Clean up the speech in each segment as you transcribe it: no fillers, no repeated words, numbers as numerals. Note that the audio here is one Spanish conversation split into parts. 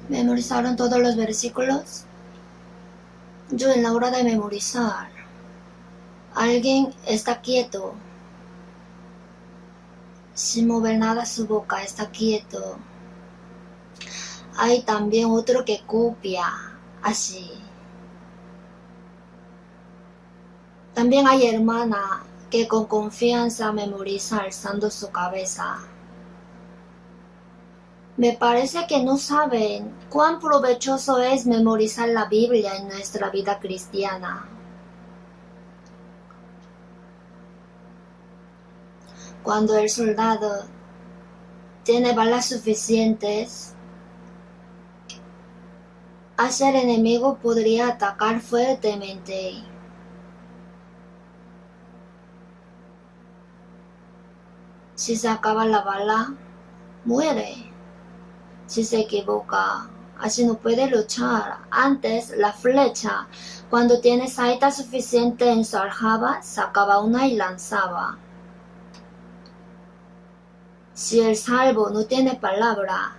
¿Memorizaron todos los versículos? Yo en la hora de memorizar, alguien está quieto, sin mover nada su boca, está quieto. Hay también otro que copia, así. También hay hermana que con confianza memoriza alzando su cabeza. Me parece que no saben cuán provechoso es memorizar la Biblia en nuestra vida cristiana. Cuando el soldado tiene balas suficientes, hacia el enemigo podría atacar fuertemente. Si se acaba la bala, muere. Si se equivoca, así no puede luchar. Antes, la flecha, cuando tiene saeta suficiente en su aljaba, sacaba una y lanzaba. Si el salvo no tiene palabra,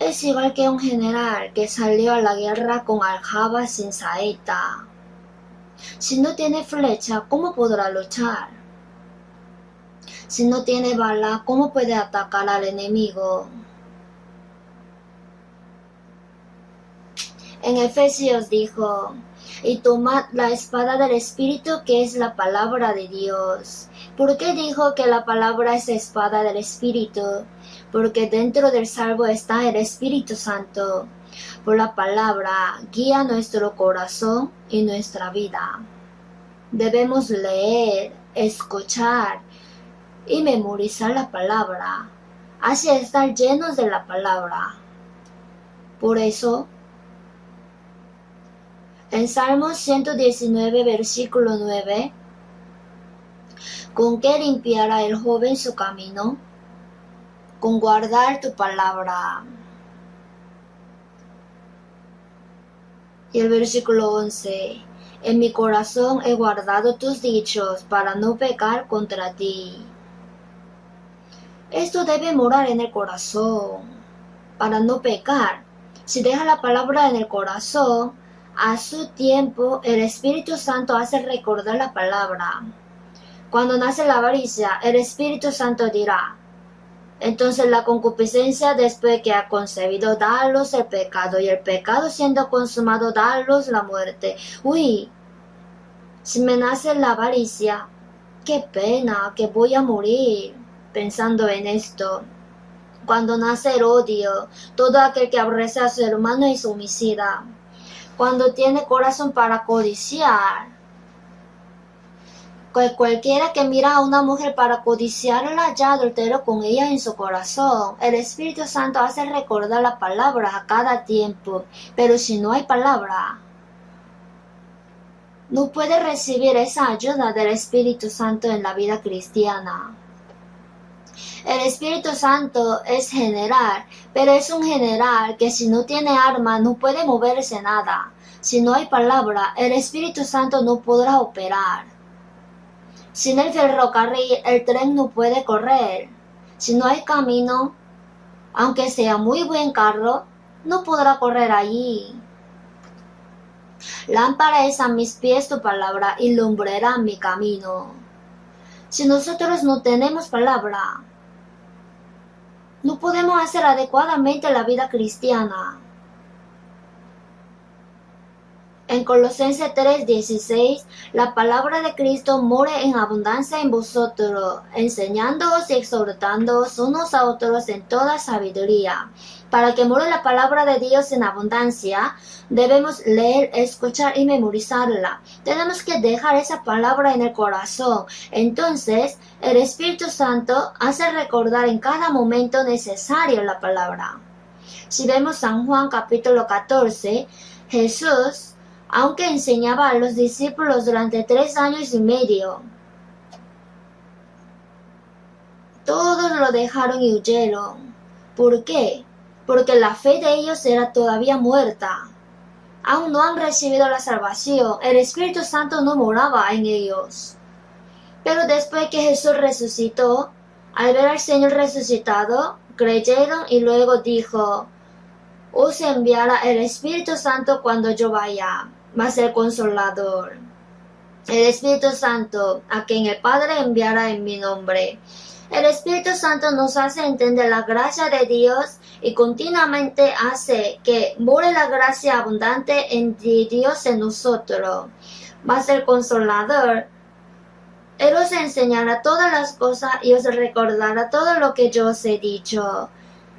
es igual que un general que salió a la guerra con aljaba sin saeta. Si no tiene flecha, ¿cómo podrá luchar? Si no tiene bala, ¿cómo puede atacar al enemigo? En Efesios dijo, y tomad la espada del Espíritu, que es la palabra de Dios. ¿Por qué dijo que la palabra es espada del Espíritu? Porque dentro del salvo está el Espíritu Santo. Por la palabra guía nuestro corazón y nuestra vida. Debemos leer, escuchar y memorizar la palabra, así estar llenos de la palabra. Por eso, en Salmos 119, versículo 9, ¿con qué limpiará el joven su camino? Con guardar tu palabra. Y el versículo 11, en mi corazón he guardado tus dichos para no pecar contra ti. Esto debe morar en el corazón para no pecar. Si deja la palabra en el corazón, a su tiempo el Espíritu Santo hace recordar la palabra. Cuando nace la avaricia, el Espíritu Santo dirá, entonces la concupiscencia después que ha concebido da a luz el pecado, y el pecado siendo consumado da a luz la muerte. Uy, si me nace la avaricia, qué pena, que voy a morir pensando en esto. Cuando nace el odio, todo aquel que aborrece a su hermano es homicida. Cuando tiene corazón para codiciar, cualquiera que mira a una mujer para codiciarla ya adulteró con ella en su corazón. El Espíritu Santo hace recordar la palabra a cada tiempo, pero si no hay palabra, no puede recibir esa ayuda del Espíritu Santo en la vida cristiana. El Espíritu Santo es general, pero es un general que si no tiene arma no puede moverse nada. Si no hay palabra, el Espíritu Santo no podrá operar. Sin el ferrocarril, el tren no puede correr. Si no hay camino, aunque sea muy buen carro, no podrá correr allí. Lámpara es a mis pies tu palabra y lumbrera mi camino. Si nosotros no tenemos palabra, no podemos hacer adecuadamente la vida cristiana. En Colosenses 3:16, la palabra de Cristo mora en abundancia en vosotros, enseñándoos y exhortándoos unos a otros en toda sabiduría. Para que more la palabra de Dios en abundancia, debemos leer, escuchar y memorizarla. Tenemos que dejar esa palabra en el corazón. Entonces, el Espíritu Santo hace recordar en cada momento necesario la palabra. Si vemos San Juan capítulo 14, Jesús, aunque enseñaba a los discípulos durante 3 años y medio, todos lo dejaron y huyeron. ¿Por qué? Porque la fe de ellos era todavía muerta. Aún no han recibido la salvación. El Espíritu Santo no moraba en ellos. Pero después que Jesús resucitó, al ver al Señor resucitado, creyeron y luego dijo, os enviará el Espíritu Santo cuando yo vaya, mas el Consolador, el Espíritu Santo, a quien el Padre enviará en mi nombre. El Espíritu Santo nos hace entender la gracia de Dios y continuamente hace que more la gracia abundante de Dios en nosotros. Mas el Consolador, Él os enseñará todas las cosas y os recordará todo lo que yo os he dicho.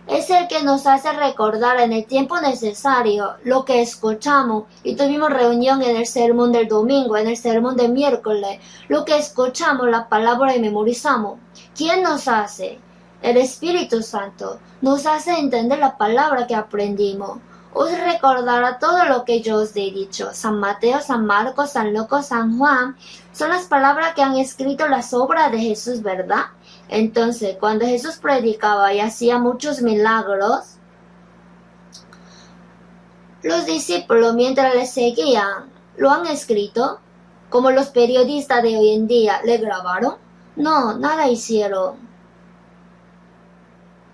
Es el que nos hace recordar en el tiempo necesario lo que escuchamos y tuvimos reunión en el sermón del domingo, en el sermón del miércoles, lo que escuchamos, la palabra y memorizamos. ¿Quién nos hace? El Espíritu Santo nos hace entender la palabra que aprendimos. Os recordará todo lo que yo os he dicho. San Mateo, San Marcos, San Lucas, San Juan son las palabras que han escrito las obras de Jesús, ¿verdad? Entonces, cuando Jesús predicaba y hacía muchos milagros, los discípulos, mientras le seguían, ¿lo han escrito? Como los periodistas de hoy en día, ¿le grabaron? No, nada hicieron.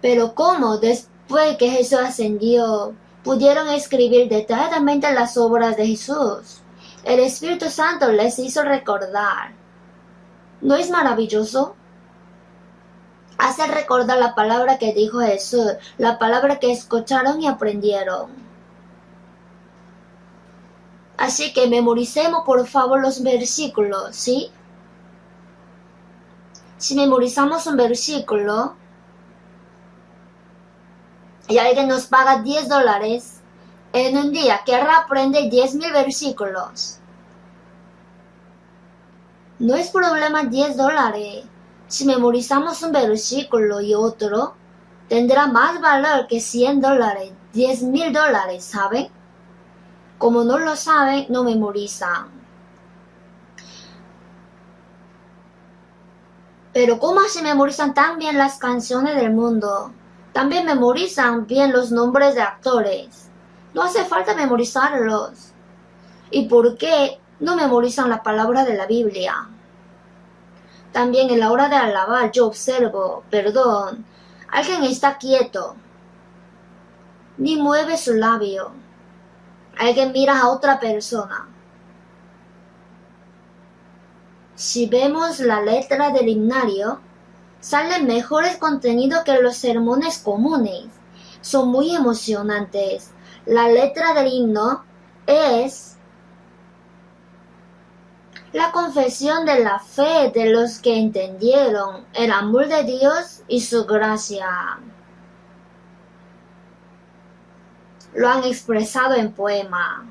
Pero ¿cómo? Después que Jesús ascendió, pudieron escribir detalladamente las obras de Jesús. El Espíritu Santo les hizo recordar. ¿No es maravilloso? Hace recordar la palabra que dijo Jesús, la palabra que escucharon y aprendieron. Así que memoricemos por favor los versículos, ¿sí? Si memorizamos un versículo y alguien nos paga $10, en un día querrá aprender 10,000 versículos. No es problema $10. Si memorizamos un versículo y otro, tendrá más valor que $100, $10,000, ¿saben? Como no lo saben, no memorizan. Pero ¿cómo así memorizan tan bien las canciones del mundo? También memorizan bien los nombres de actores. No hace falta memorizarlos. ¿Y por qué no memorizan la palabra de la Biblia? También en la hora de alabar yo observo, alguien está quieto, ni mueve su labio. Alguien mira a otra persona. Si vemos la letra del himnario, salen mejores contenidos que los sermones comunes. Son muy emocionantes. La letra del himno es la confesión de la fe de los que entendieron el amor de Dios y su gracia. Lo han expresado en poema.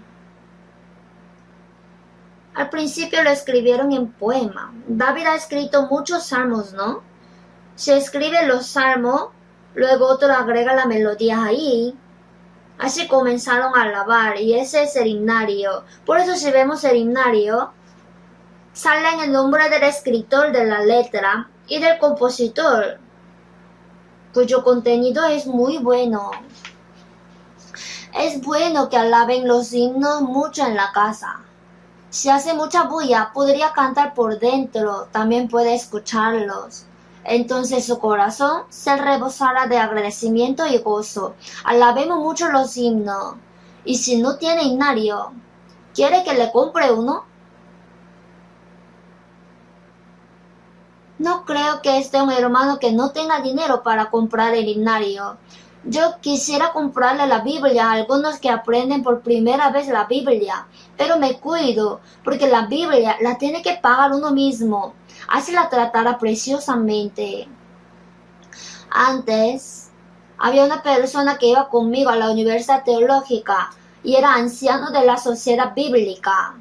Al principio lo escribieron en poema. David ha escrito muchos salmos, ¿no? Se escribe los salmos, luego otro agrega la melodía ahí. Así comenzaron a alabar y ese es el himnario. Por eso si vemos el himnario, salen el nombre del escritor de la letra y del compositor, cuyo contenido es muy bueno. Es bueno que alaben los himnos mucho en la casa. Si hace mucha bulla, podría cantar por dentro, también puede escucharlos. Entonces su corazón se rebosará de agradecimiento y gozo. Alabemos mucho los himnos. Y si no tiene himnario, ¿quiere que le compre uno? No creo que esté un hermano que no tenga dinero para comprar el himnario. Yo quisiera comprarle la Biblia a algunos que aprenden por primera vez la Biblia, pero me cuido, porque la Biblia la tiene que pagar uno mismo. Así la tratará preciosamente. Antes, había una persona que iba conmigo a la Universidad Teológica y era anciano de la Sociedad Bíblica.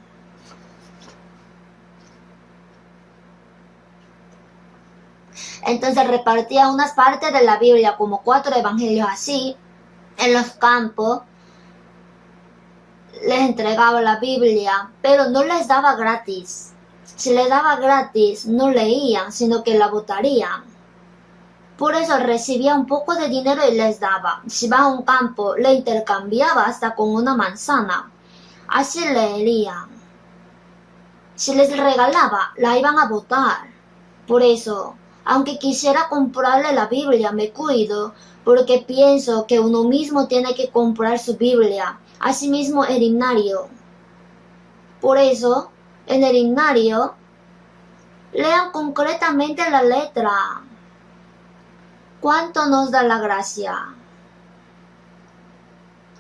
Entonces repartía unas partes de la Biblia, como 4 evangelios así, en los campos. Les entregaba la Biblia, pero no les daba gratis. Si les daba gratis, no leían, sino que la botarían. Por eso recibía un poco de dinero y les daba. Si va a un campo, le intercambiaba hasta con una manzana. Así leerían. Si les regalaba, la iban a botar. Por eso, aunque quisiera comprarle la Biblia, me cuido, porque pienso que uno mismo tiene que comprar su Biblia, asimismo el himnario. Por eso, en el himnario, lean concretamente la letra. ¿Cuánto nos da la gracia?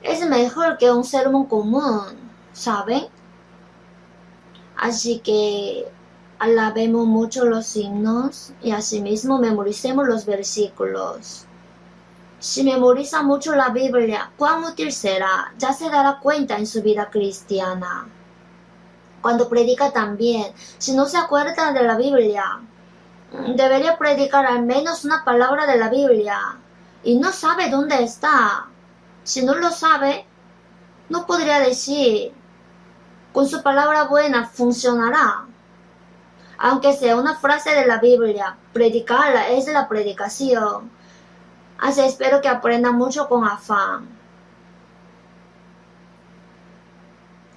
Es mejor que un sermón común, ¿saben? Así que alabemos mucho los himnos y asimismo memoricemos los versículos. Si memoriza mucho la Biblia, ¿cuán útil será? Ya se dará cuenta en su vida cristiana. Cuando predica también, si no se acuerda de la Biblia, debería predicar al menos una palabra de la Biblia y no sabe dónde está. Si no lo sabe, no podría decir, con su palabra buena funcionará. Aunque sea una frase de la Biblia, predicarla es la predicación. Así espero que aprenda mucho con afán.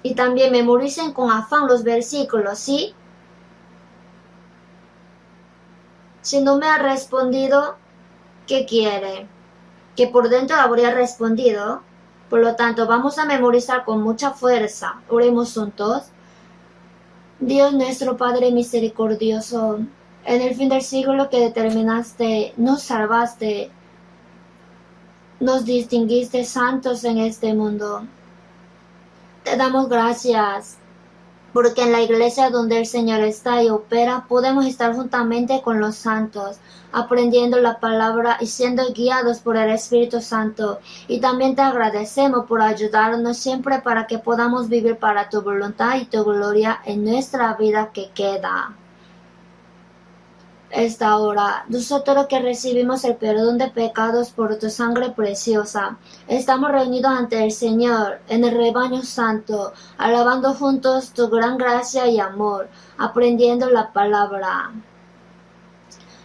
Y también memoricen con afán los versículos, ¿sí? Si no me ha respondido, ¿qué quiere? Que por dentro habría respondido. Por lo tanto, vamos a memorizar con mucha fuerza. Oremos juntos. Dios nuestro Padre misericordioso, en el fin del siglo que determinaste, nos salvaste, nos distinguiste santos en este mundo. Te damos gracias, porque en la iglesia donde el Señor está y opera, podemos estar juntamente con los santos, aprendiendo la palabra y siendo guiados por el Espíritu Santo. Y también te agradecemos por ayudarnos siempre para que podamos vivir para tu voluntad y tu gloria en nuestra vida que queda. Esta hora, nosotros que recibimos el perdón de pecados por tu sangre preciosa, estamos reunidos ante el Señor en el rebaño santo, alabando juntos tu gran gracia y amor, aprendiendo la palabra.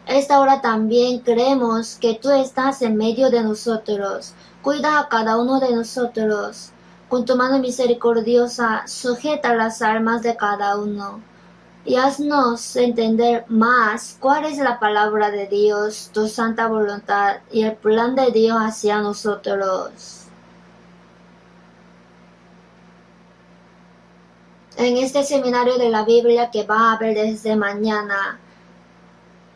Esta hora también creemos que tú estás en medio de nosotros. Cuida a cada uno de nosotros. Con tu mano misericordiosa, sujeta las almas de cada uno. Y haznos entender más cuál es la palabra de Dios, tu santa voluntad y el plan de Dios hacia nosotros. En este seminario de la Biblia que va a haber desde mañana,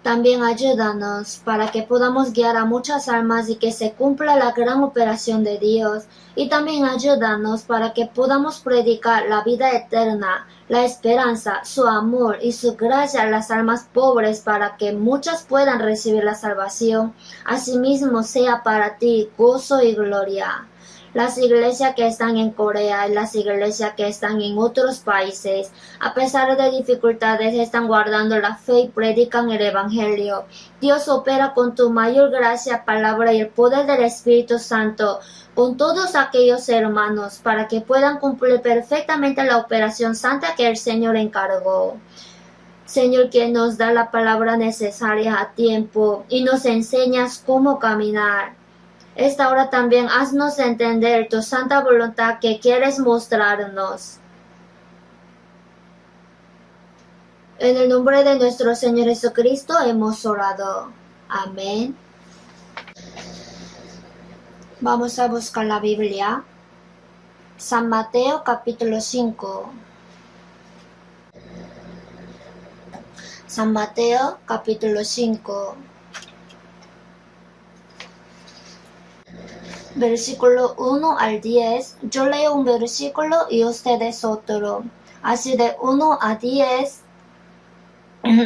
también ayúdanos para que podamos guiar a muchas almas y que se cumpla la gran operación de Dios. Y también ayúdanos para que podamos predicar la vida eterna, la esperanza, su amor y su gracia a las almas pobres para que muchas puedan recibir la salvación. Asimismo sea para ti gozo y gloria. Las iglesias que están en Corea y las iglesias que están en otros países, a pesar de dificultades, están guardando la fe y predican el Evangelio. Dios opera con tu mayor gracia, palabra y el poder del Espíritu Santo con todos aquellos hermanos para que puedan cumplir perfectamente la operación santa que el Señor encargó. Señor, que nos da la palabra necesaria a tiempo y nos enseñas cómo caminar. Esta hora también haznos entender tu santa voluntad que quieres mostrarnos. En el nombre de nuestro Señor Jesucristo hemos orado. Amén. Vamos a buscar la Biblia. San Mateo capítulo 5. San Mateo capítulo 5. Versículo 1 al 10, yo leo un versículo y ustedes otro. Así de 1 a 10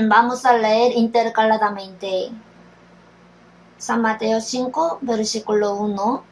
vamos a leer intercaladamente. San Mateo 5, versículo 1.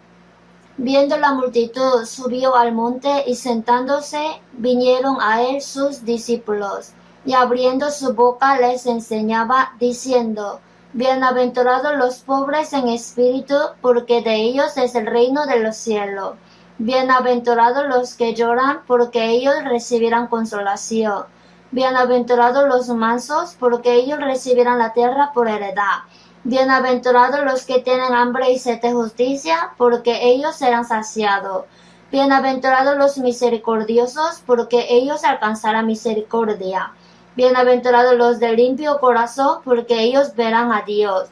Viendo la multitud, subió al monte y sentándose, vinieron a él sus discípulos. Y abriendo su boca les enseñaba, diciendo: Bienaventurados los pobres en espíritu, porque de ellos es el reino de los cielos. Bienaventurados los que lloran, porque ellos recibirán consolación. Bienaventurados los mansos, porque ellos recibirán la tierra por heredad. Bienaventurados los que tienen hambre y sed de justicia, porque ellos serán saciados. Bienaventurados los misericordiosos, porque ellos alcanzarán misericordia. Bienaventurados los de limpio corazón, porque ellos verán a Dios.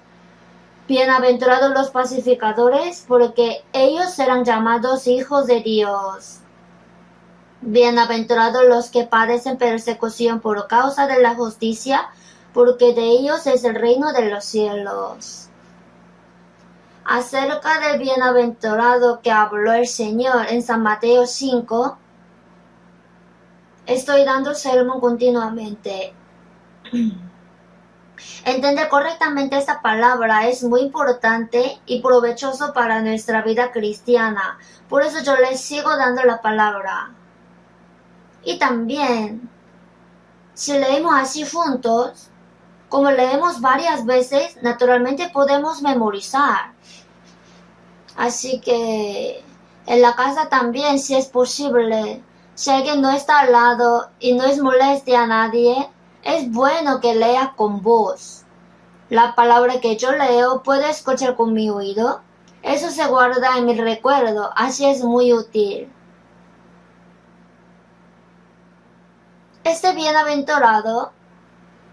Bienaventurados los pacificadores, porque ellos serán llamados hijos de Dios. Bienaventurados los que padecen persecución por causa de la justicia, porque de ellos es el reino de los cielos. Acerca del bienaventurado que habló el Señor en San Mateo 5, estoy dando sermón continuamente. Entender correctamente esta palabra es muy importante y provechoso para nuestra vida cristiana. Por eso yo les sigo dando la palabra. Y también, si leemos así juntos, como leemos varias veces, naturalmente podemos memorizar. Así que en la casa también, si es posible, si alguien no está al lado y no es molestia a nadie, es bueno que lea con voz. La palabra que yo leo puedo escuchar con mi oído. Eso se guarda en mi recuerdo, así es muy útil. Este bienaventurado,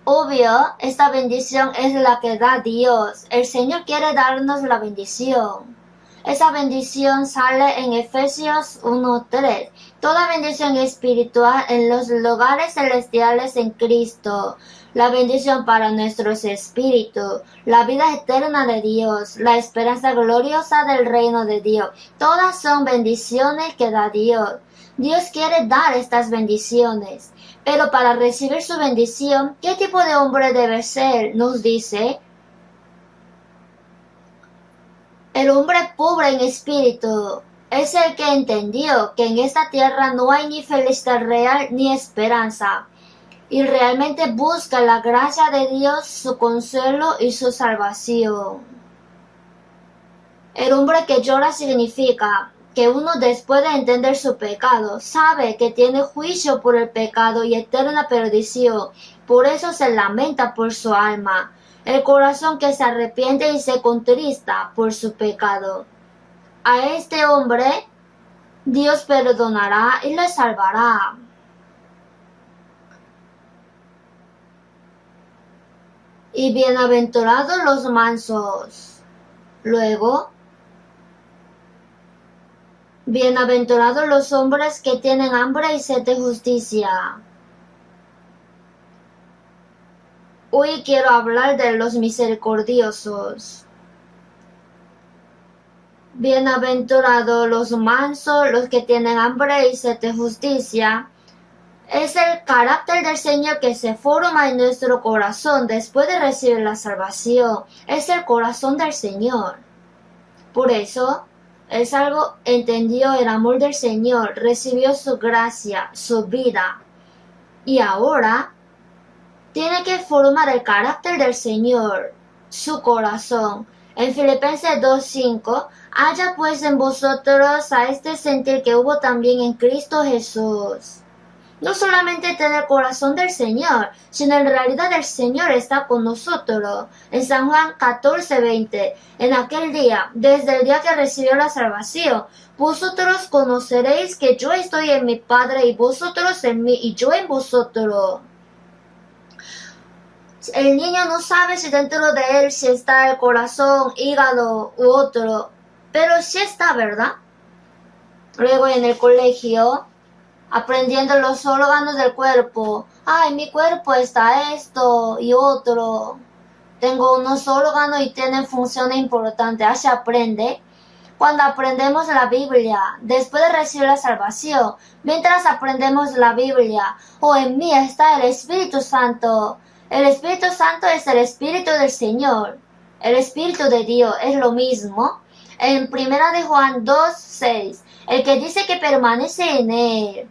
obvio, esta bendición es la que da Dios. El Señor quiere darnos la bendición. Esa bendición sale en Efesios 1:3. Toda bendición espiritual en los lugares celestiales en Cristo. La bendición para nuestros espíritus, la vida eterna de Dios, la esperanza gloriosa del reino de Dios. Todas son bendiciones que da Dios. Dios quiere dar estas bendiciones. Pero para recibir su bendición, ¿qué tipo de hombre debe ser? Nos dice. El hombre pobre en espíritu es el que entendió que en esta tierra no hay ni felicidad real ni esperanza, y realmente busca la gracia de Dios, su consuelo y su salvación. El hombre que llora significa que uno, después de entender su pecado, sabe que tiene juicio por el pecado y eterna perdición, por eso se lamenta por su alma. El corazón que se arrepiente y se contrista por su pecado. A este hombre Dios perdonará y le salvará. Y bienaventurados los mansos. Luego, bienaventurados los hombres que tienen hambre y sed de justicia. Hoy quiero hablar de los misericordiosos. Bienaventurados los mansos, los que tienen hambre y sed de justicia. Es el carácter del Señor que se forma en nuestro corazón después de recibir la salvación. Es el corazón del Señor. Por eso, es algo entendió el amor del Señor, recibió su gracia, su vida. Y ahora tiene que formar el carácter del Señor, su corazón. En Filipenses 2:5, haya pues en vosotros a este sentir que hubo también en Cristo Jesús. No solamente tener el corazón del Señor, sino en realidad el Señor está con nosotros. En San Juan 14:20, en aquel día, desde el día que recibió la salvación, vosotros conoceréis que yo estoy en mi Padre y vosotros en mí y yo en vosotros. El niño no sabe si dentro de él si está el corazón, hígado u otro, pero sí está, ¿verdad? Luego en el colegio, aprendiendo los órganos del cuerpo. En mi cuerpo está esto y otro. Tengo unos órganos y tienen funciones importantes. Así aprende. Cuando aprendemos la Biblia, después de recibir la salvación, mientras aprendemos la Biblia, en mí está el Espíritu Santo. El Espíritu Santo es el Espíritu del Señor. El Espíritu de Dios es lo mismo. En 1 de Juan 2:6, el que dice que permanece en él,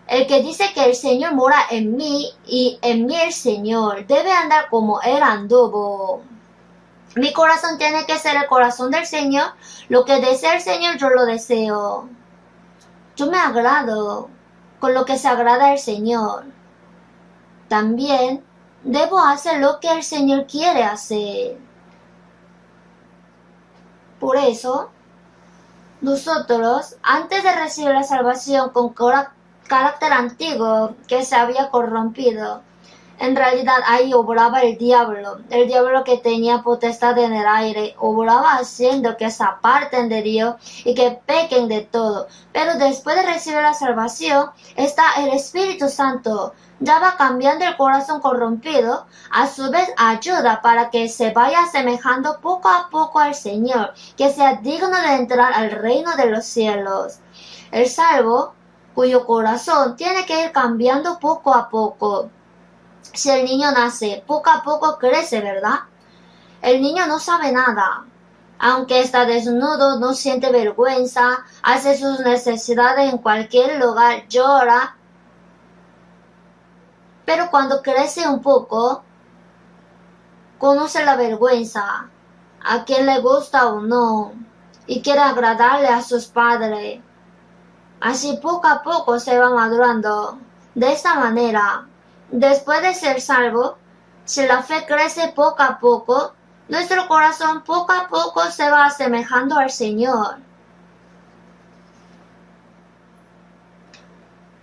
el que dice que el Señor mora en mí y en mí el Señor, debe andar como él anduvo. Mi corazón tiene que ser el corazón del Señor. Lo que desea el Señor, yo lo deseo. Yo me agrado con lo que se agrada al Señor. También debo hacer lo que el Señor quiere hacer. Por eso, nosotros, antes de recibir la salvación con carácter antiguo que se había corrompido, En realidad ahí obraba el diablo que tenía potestad en el aire, obraba haciendo que se aparten de Dios y que pequen de todo. Pero después de recibir la salvación está el Espíritu Santo. Ya va cambiando el corazón corrompido, a su vez ayuda para que se vaya asemejando poco a poco al Señor, que sea digno de entrar al reino de los cielos. El salvo, cuyo corazón tiene que ir cambiando poco a poco. Si el niño nace, poco a poco crece, ¿verdad? El niño no sabe nada. Aunque está desnudo, no siente vergüenza, hace sus necesidades en cualquier lugar, llora. Pero cuando crece un poco, conoce la vergüenza, a quien le gusta o no, y quiere agradarle a sus padres. Así poco a poco se va madurando. De esta manera, después de ser salvo, si la fe crece poco a poco, nuestro corazón poco a poco se va asemejando al Señor.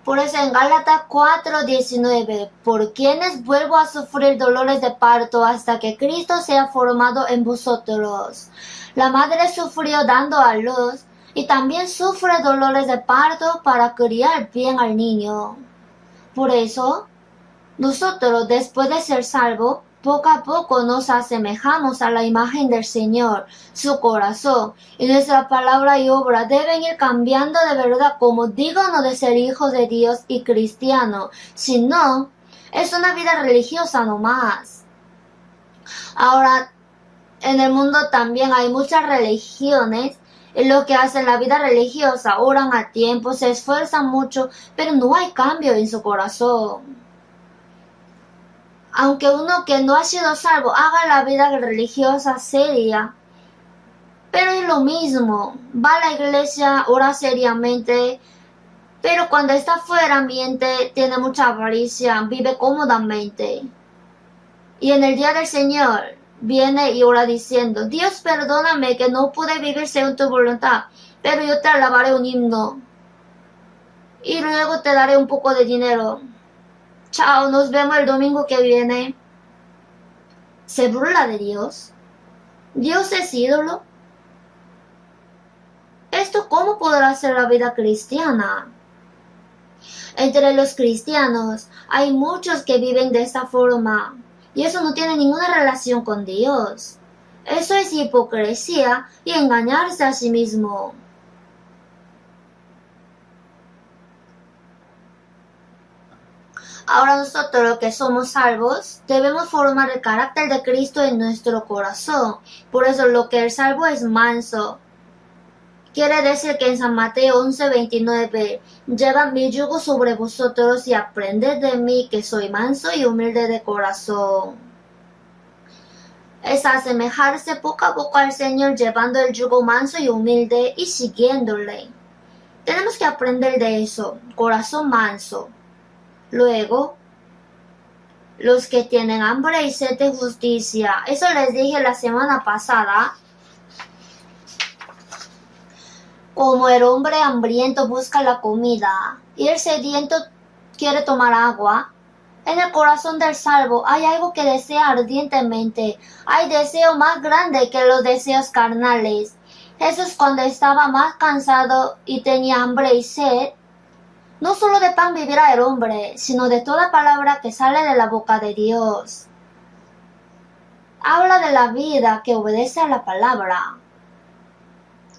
Por eso en Gálatas 4:19, por quienes vuelvo a sufrir dolores de parto hasta que Cristo sea formado en vosotros. La madre sufrió dando a luz y también sufre dolores de parto para criar bien al niño. Por eso, nosotros, después de ser salvos, poco a poco nos asemejamos a la imagen del Señor, su corazón, y nuestra palabra y obra deben ir cambiando de verdad como digno de ser hijos de Dios y cristianos. Si no, es una vida religiosa nomás. Ahora, en el mundo también hay muchas religiones. Y lo que hacen la vida religiosa, oran a tiempo, se esfuerzan mucho, pero no hay cambio en su corazón. Aunque uno que no ha sido salvo haga la vida religiosa seria, pero es lo mismo, va a la iglesia, ora seriamente, pero cuando está fuera miente, tiene mucha avaricia, vive cómodamente. Y en el día del Señor viene y ora diciendo, Dios perdóname que no pude vivir según tu voluntad, pero yo te alabaré un himno y luego te daré un poco de dinero. Chao, nos vemos el domingo que viene. ¿Se burla de Dios? ¿Dios es ídolo? ¿Esto cómo podrá ser la vida cristiana? Entre los cristianos hay muchos que viven de esta forma y eso no tiene ninguna relación con Dios. Eso es hipocresía y engañarse a sí mismo. Ahora nosotros los que somos salvos debemos formar el carácter de Cristo en nuestro corazón. Por eso lo que el salvo es manso. Quiere decir que en San Mateo 11:29, llevad mi yugo sobre vosotros y aprended de mí que soy manso y humilde de corazón. Es asemejarse poco a poco al Señor llevando el yugo manso y humilde y siguiéndole. Tenemos que aprender de eso, corazón manso. Luego, los que tienen hambre y sed de justicia. Eso les dije la semana pasada. Como el hombre hambriento busca la comida y el sediento quiere tomar agua, en el corazón del salvo hay algo que desea ardientemente. Hay deseo más grande que los deseos carnales. Jesús, cuando estaba más cansado y tenía hambre y sed, no solo de pan vivirá el hombre, sino de toda palabra que sale de la boca de Dios. Habla de la vida que obedece a la palabra.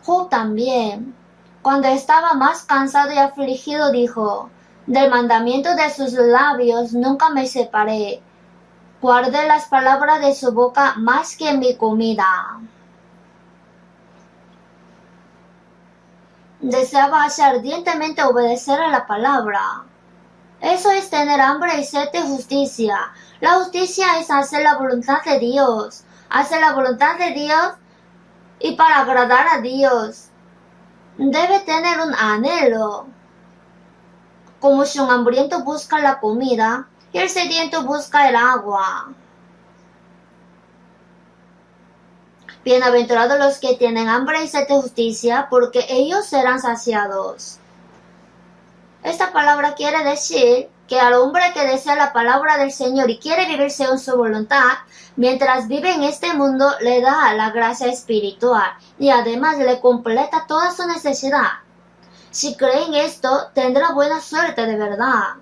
Job también, cuando estaba más cansado y afligido, dijo, del mandamiento de sus labios nunca me separé. Guardé las palabras de su boca más que mi comida. Deseaba ardientemente obedecer a la palabra. Eso es tener hambre y sed de justicia. La justicia es hacer la voluntad de Dios. Hacer la voluntad de Dios y para agradar a Dios. Debe tener un anhelo. Como si un hambriento busca la comida y el sediento busca el agua. Bienaventurados los que tienen hambre y sed de justicia, porque ellos serán saciados. Esta palabra quiere decir que al hombre que desea la palabra del Señor y quiere vivir según su voluntad, mientras vive en este mundo le da la gracia espiritual y además le completa toda su necesidad. Si cree en esto, tendrá buena suerte de verdad.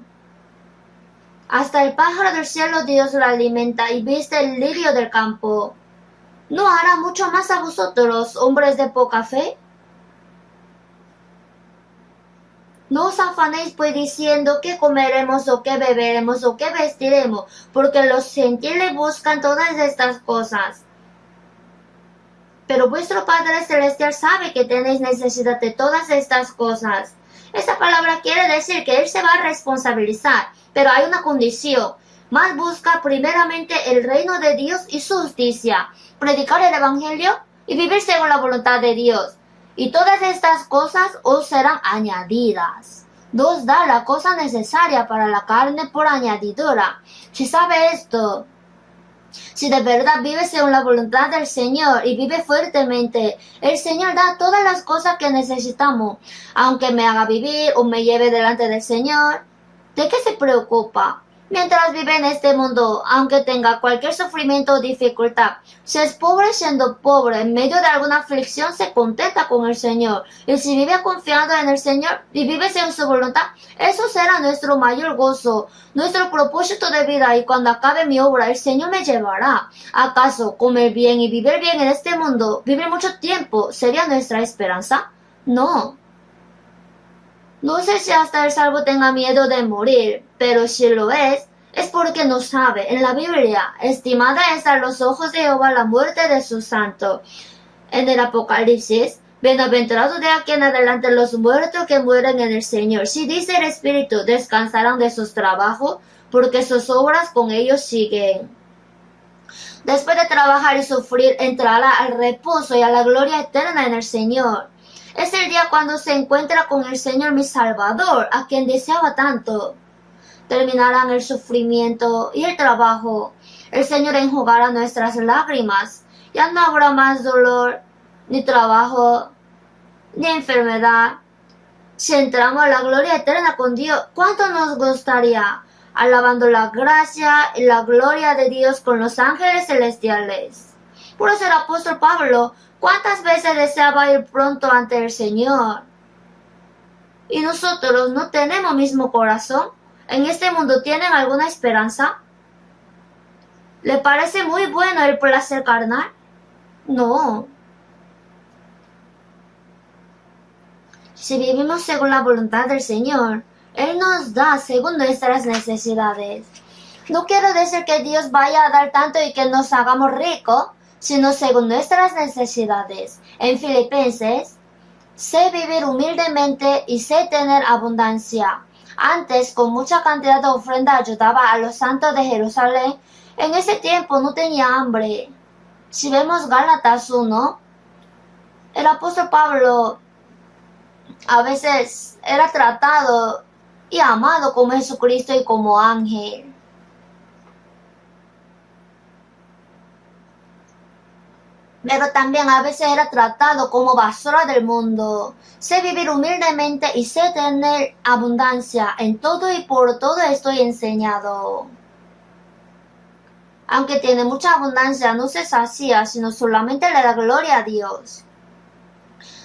Hasta el pájaro del cielo Dios lo alimenta y viste el lirio del campo. ¿No hará mucho más a vosotros, hombres de poca fe? No os afanéis pues diciendo qué comeremos o qué beberemos o qué vestiremos, porque los gentiles buscan todas estas cosas. Pero vuestro Padre Celestial sabe que tenéis necesidad de todas estas cosas. Esta palabra quiere decir que Él se va a responsabilizar, pero hay una condición. Más busca primeramente el reino de Dios y su justicia, predicar el Evangelio y vivir según la voluntad de Dios. Y todas estas cosas os serán añadidas. Dios da la cosa necesaria para la carne por añadidura. Si sabe esto, si de verdad vive según la voluntad del Señor y vive fuertemente, el Señor da todas las cosas que necesitamos. Aunque me haga vivir o me lleve delante del Señor, ¿de qué se preocupa? Mientras vive en este mundo, aunque tenga cualquier sufrimiento o dificultad, si es pobre siendo pobre, en medio de alguna aflicción se contenta con el Señor. Y si vive confiando en el Señor y vive según su voluntad, eso será nuestro mayor gozo, nuestro propósito de vida. Y cuando acabe mi obra, el Señor me llevará. ¿Acaso comer bien y vivir bien en este mundo, vivir mucho tiempo, sería nuestra esperanza? No. No sé si hasta el salvo tenga miedo de morir, pero si lo es porque no sabe. En la Biblia, estimada es a los ojos de Jehová la muerte de sus santos. En el Apocalipsis, bienaventurados de aquí en adelante los muertos que mueren en el Señor. Si dice el Espíritu, descansarán de sus trabajos, porque sus obras con ellos siguen. Después de trabajar y sufrir, entrará al reposo y a la gloria eterna en el Señor. Es el día cuando se encuentra con el Señor mi Salvador, a quien deseaba tanto. Terminarán el sufrimiento y el trabajo. El Señor enjugará nuestras lágrimas. Ya no habrá más dolor, ni trabajo, ni enfermedad. Si entramos a la gloria eterna con Dios, ¿cuánto nos gustaría? Alabando la gracia y la gloria de Dios con los ángeles celestiales. Por eso el apóstol Pablo, ¿cuántas veces deseaba ir pronto ante el Señor? ¿Y nosotros no tenemos mismo corazón? ¿En este mundo tienen alguna esperanza? ¿Le parece muy bueno el placer carnal? No. Si vivimos según la voluntad del Señor, Él nos da según nuestras necesidades. No quiero decir que Dios vaya a dar tanto y que nos hagamos ricos, sino según nuestras necesidades. En Filipenses, sé vivir humildemente y sé tener abundancia. Antes, con mucha cantidad de ofrenda ayudaba a los santos de Jerusalén. En ese tiempo no tenía hambre. Si vemos Gálatas 1, el apóstol Pablo a veces era tratado y amado como Jesucristo y como ángel. Pero también a veces era tratado como basura del mundo. Sé vivir humildemente y sé tener abundancia. En todo y por todo estoy enseñado. Aunque tiene mucha abundancia, no se sacía, sino solamente le da gloria a Dios.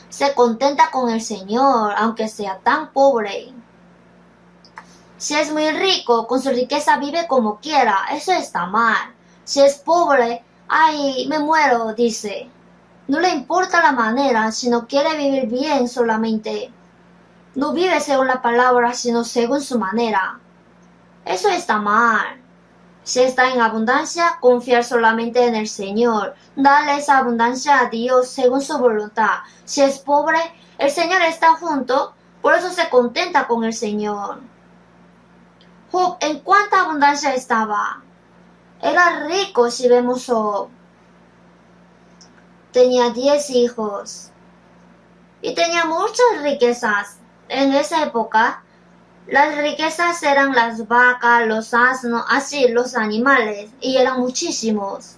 Se contenta con el Señor, aunque sea tan pobre. Si es muy rico, con su riqueza vive como quiera. Eso está mal. Si es pobre, ¡ay, me muero!, dice. No le importa la manera, sino quiere vivir bien solamente. No vive según la palabra, sino según su manera. Eso está mal. Si está en abundancia, confiar solamente en el Señor. Darle esa abundancia a Dios según su voluntad. Si es pobre, el Señor está junto, por eso se contenta con el Señor. Job, ¿en cuánta abundancia estaba? Era rico si vemos Job. Tenía 10 hijos. Y tenía muchas riquezas. En esa época, las riquezas eran las vacas, los asnos, así los animales. Y eran muchísimos.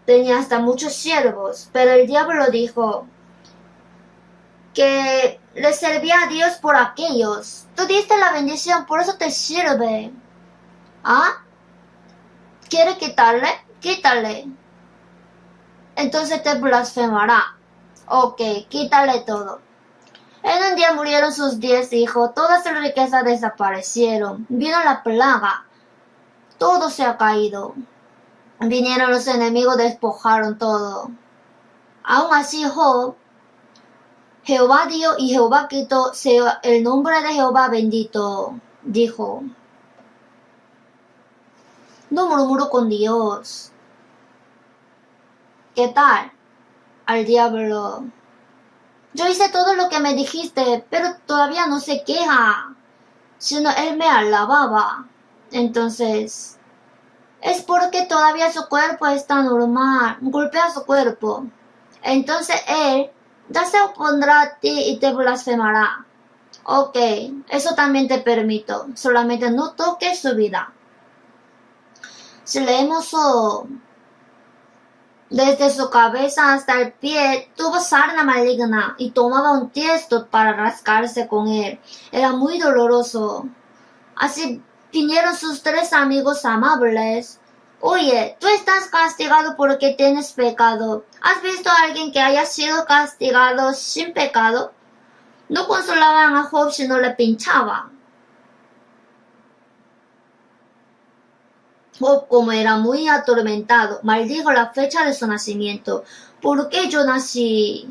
Tenía hasta muchos siervos. Pero el diablo dijo que le servía a Dios por aquellos. Tú diste la bendición, por eso te sirve. ¿Ah? ¿Quiere quitarle? Quítale. Entonces te blasfemará. Ok, quítale todo. En un día murieron sus 10 hijos, todas sus riquezas desaparecieron. Vino la plaga, todo se ha caído. Vinieron los enemigos, despojaron todo. Aún así Jehová dio y Jehová quitó, sea el nombre de Jehová bendito. Dijo, no murmuro con Dios. ¿Qué tal? Al diablo. Yo hice todo lo que me dijiste, pero todavía no se queja, sino él me alababa. Entonces, es porque todavía su cuerpo está normal, golpea su cuerpo. Entonces él ya se opondrá a ti y te blasfemará. Ok, eso también te permito, solamente no toques su vida. Si leemos desde su cabeza hasta el pie tuvo sarna maligna y tomaba un tiesto para rascarse con él. Era muy doloroso. Así vinieron sus 3 amigos amables. Oye, tú estás castigado porque tienes pecado. ¿Has visto a alguien que haya sido castigado sin pecado? No consolaban a Job sino le pinchaban. Job, como era muy atormentado, maldijo la fecha de su nacimiento. ¿Por qué yo nací?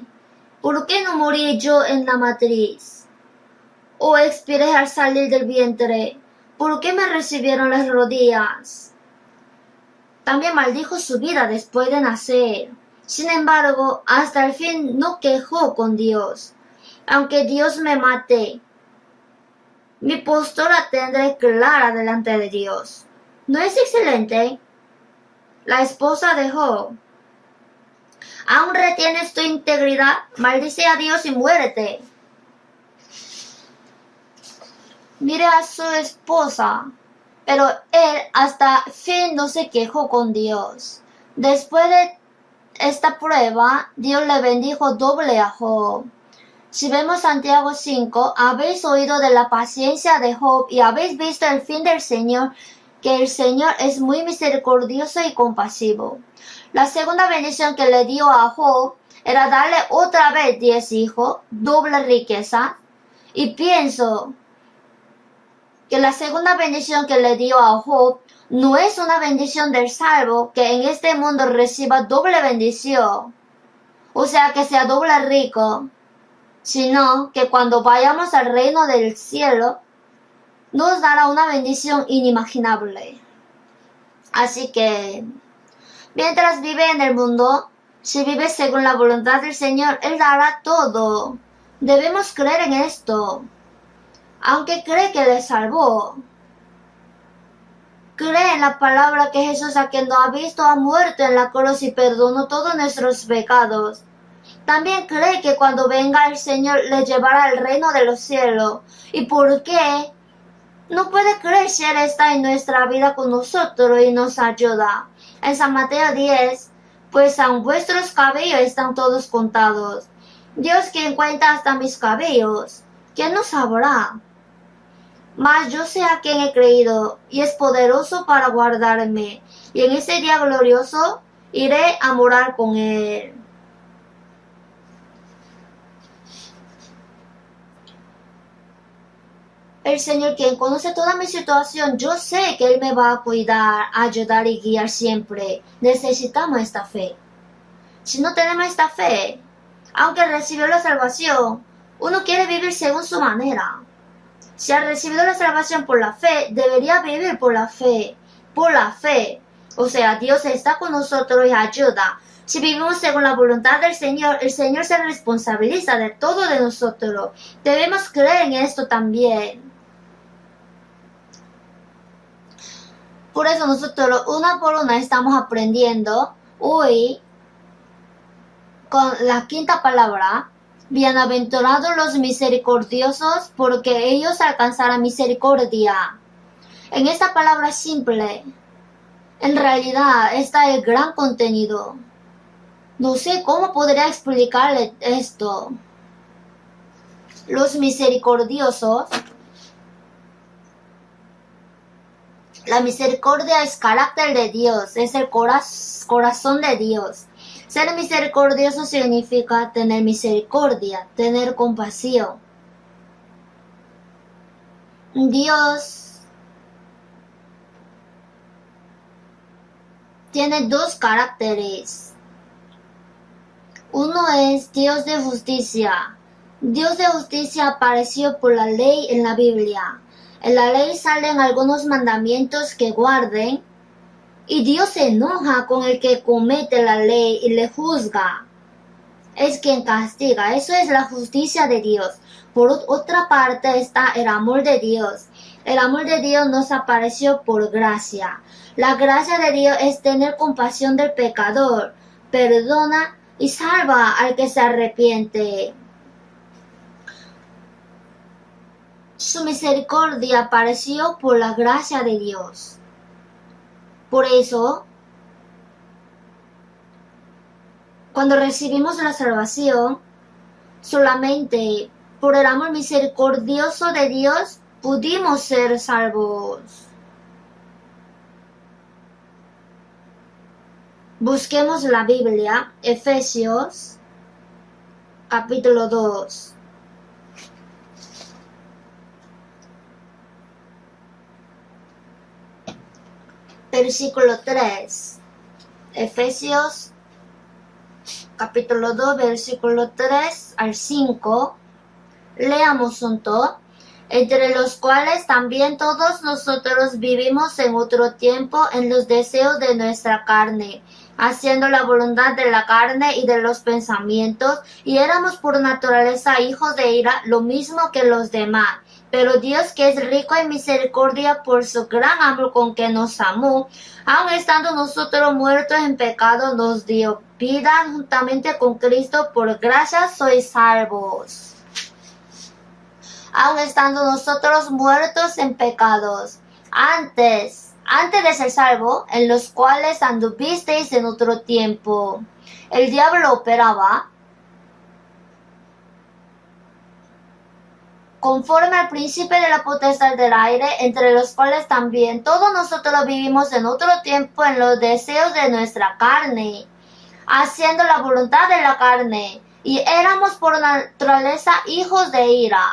¿Por qué no morí yo en la matriz? ¿O expiré al salir del vientre? ¿Por qué me recibieron las rodillas? También maldijo su vida después de nacer. Sin embargo, hasta el fin no quejó con Dios. Aunque Dios me mate, mi postura tendré clara delante de Dios. ¿No es excelente? La esposa de Job. ¿Aún retienes tu integridad? Maldice a Dios y muérete. Mire a su esposa. Pero él hasta fin no se quejó con Dios. Después de esta prueba, Dios le bendijo doble a Job. Si vemos Santiago 5, habéis oído de la paciencia de Job y habéis visto el fin del Señor, que el Señor es muy misericordioso y compasivo. La segunda bendición que le dio a Job era darle otra vez 10 hijos, doble riqueza. Y pienso que la segunda bendición que le dio a Job no es una bendición del salvo que en este mundo reciba doble bendición, o sea que sea doble rico, sino que cuando vayamos al reino del cielo nos dará una bendición inimaginable. Así que, mientras vive en el mundo, si vive según la voluntad del Señor, Él dará todo. Debemos creer en esto. Aunque cree que le salvó. Cree en la palabra que Jesús, a quien no ha visto, ha muerto en la cruz y perdonó todos nuestros pecados. También cree que cuando venga el Señor le llevará al reino de los cielos. ¿Y por qué? No puede creer si Él está en nuestra vida con nosotros y nos ayuda. En San Mateo 10, pues aun vuestros cabellos están todos contados. Dios, quien cuenta hasta mis cabellos, ¿quién no sabrá? Mas yo sé a quien he creído, y es poderoso para guardarme, y en ese día glorioso iré a morar con Él. El Señor, quien conoce toda mi situación, yo sé que Él me va a cuidar, ayudar y guiar siempre. Necesitamos esta fe. Si no tenemos esta fe, aunque recibió la salvación, uno quiere vivir según su manera. Si ha recibido la salvación por la fe, debería vivir por la fe. Por la fe. O sea, Dios está con nosotros y ayuda. Si vivimos según la voluntad del Señor, el Señor se responsabiliza de todo de nosotros. Debemos creer en esto también. Por eso nosotros una por una estamos aprendiendo hoy con la quinta palabra. Bienaventurados los misericordiosos, porque ellos alcanzarán misericordia. En esta palabra simple, en realidad está el gran contenido. No sé cómo podría explicarle esto. Los misericordiosos. La misericordia es carácter de Dios, es el corazón de Dios. Ser misericordioso significa tener misericordia, tener compasión. Dios tiene dos caracteres. Uno es Dios de justicia. Dios de justicia apareció por la ley en la Biblia. En la ley salen algunos mandamientos que guarden y Dios se enoja con el que comete la ley y le juzga. Es quien castiga. Eso es la justicia de Dios. Por otra parte está el amor de Dios. El amor de Dios nos apareció por gracia. La gracia de Dios es tener compasión del pecador, perdona y salva al que se arrepiente. Su misericordia apareció por la gracia de Dios. Por eso, cuando recibimos la salvación, solamente por el amor misericordioso de Dios pudimos ser salvos. Busquemos la Biblia, Efesios, capítulo 2. Versículo 3. Efesios capítulo 2, versículo 3 al 5. Leamos junto. Entre los cuales también todos nosotros vivimos en otro tiempo en los deseos de nuestra carne, haciendo la voluntad de la carne y de los pensamientos, y éramos por naturaleza hijos de ira, lo mismo que los demás. Pero Dios, que es rico en misericordia por su gran amor con que nos amó, aun estando nosotros muertos en pecado, nos dio vida juntamente con Cristo. Por gracia sois salvos. Aun estando nosotros muertos en pecados, antes de ser salvo, en los cuales anduvisteis en otro tiempo. El diablo operaba conforme al príncipe de la potestad del aire, entre los cuales también todos nosotros vivimos en otro tiempo en los deseos de nuestra carne, haciendo la voluntad de la carne, y éramos por naturaleza hijos de ira.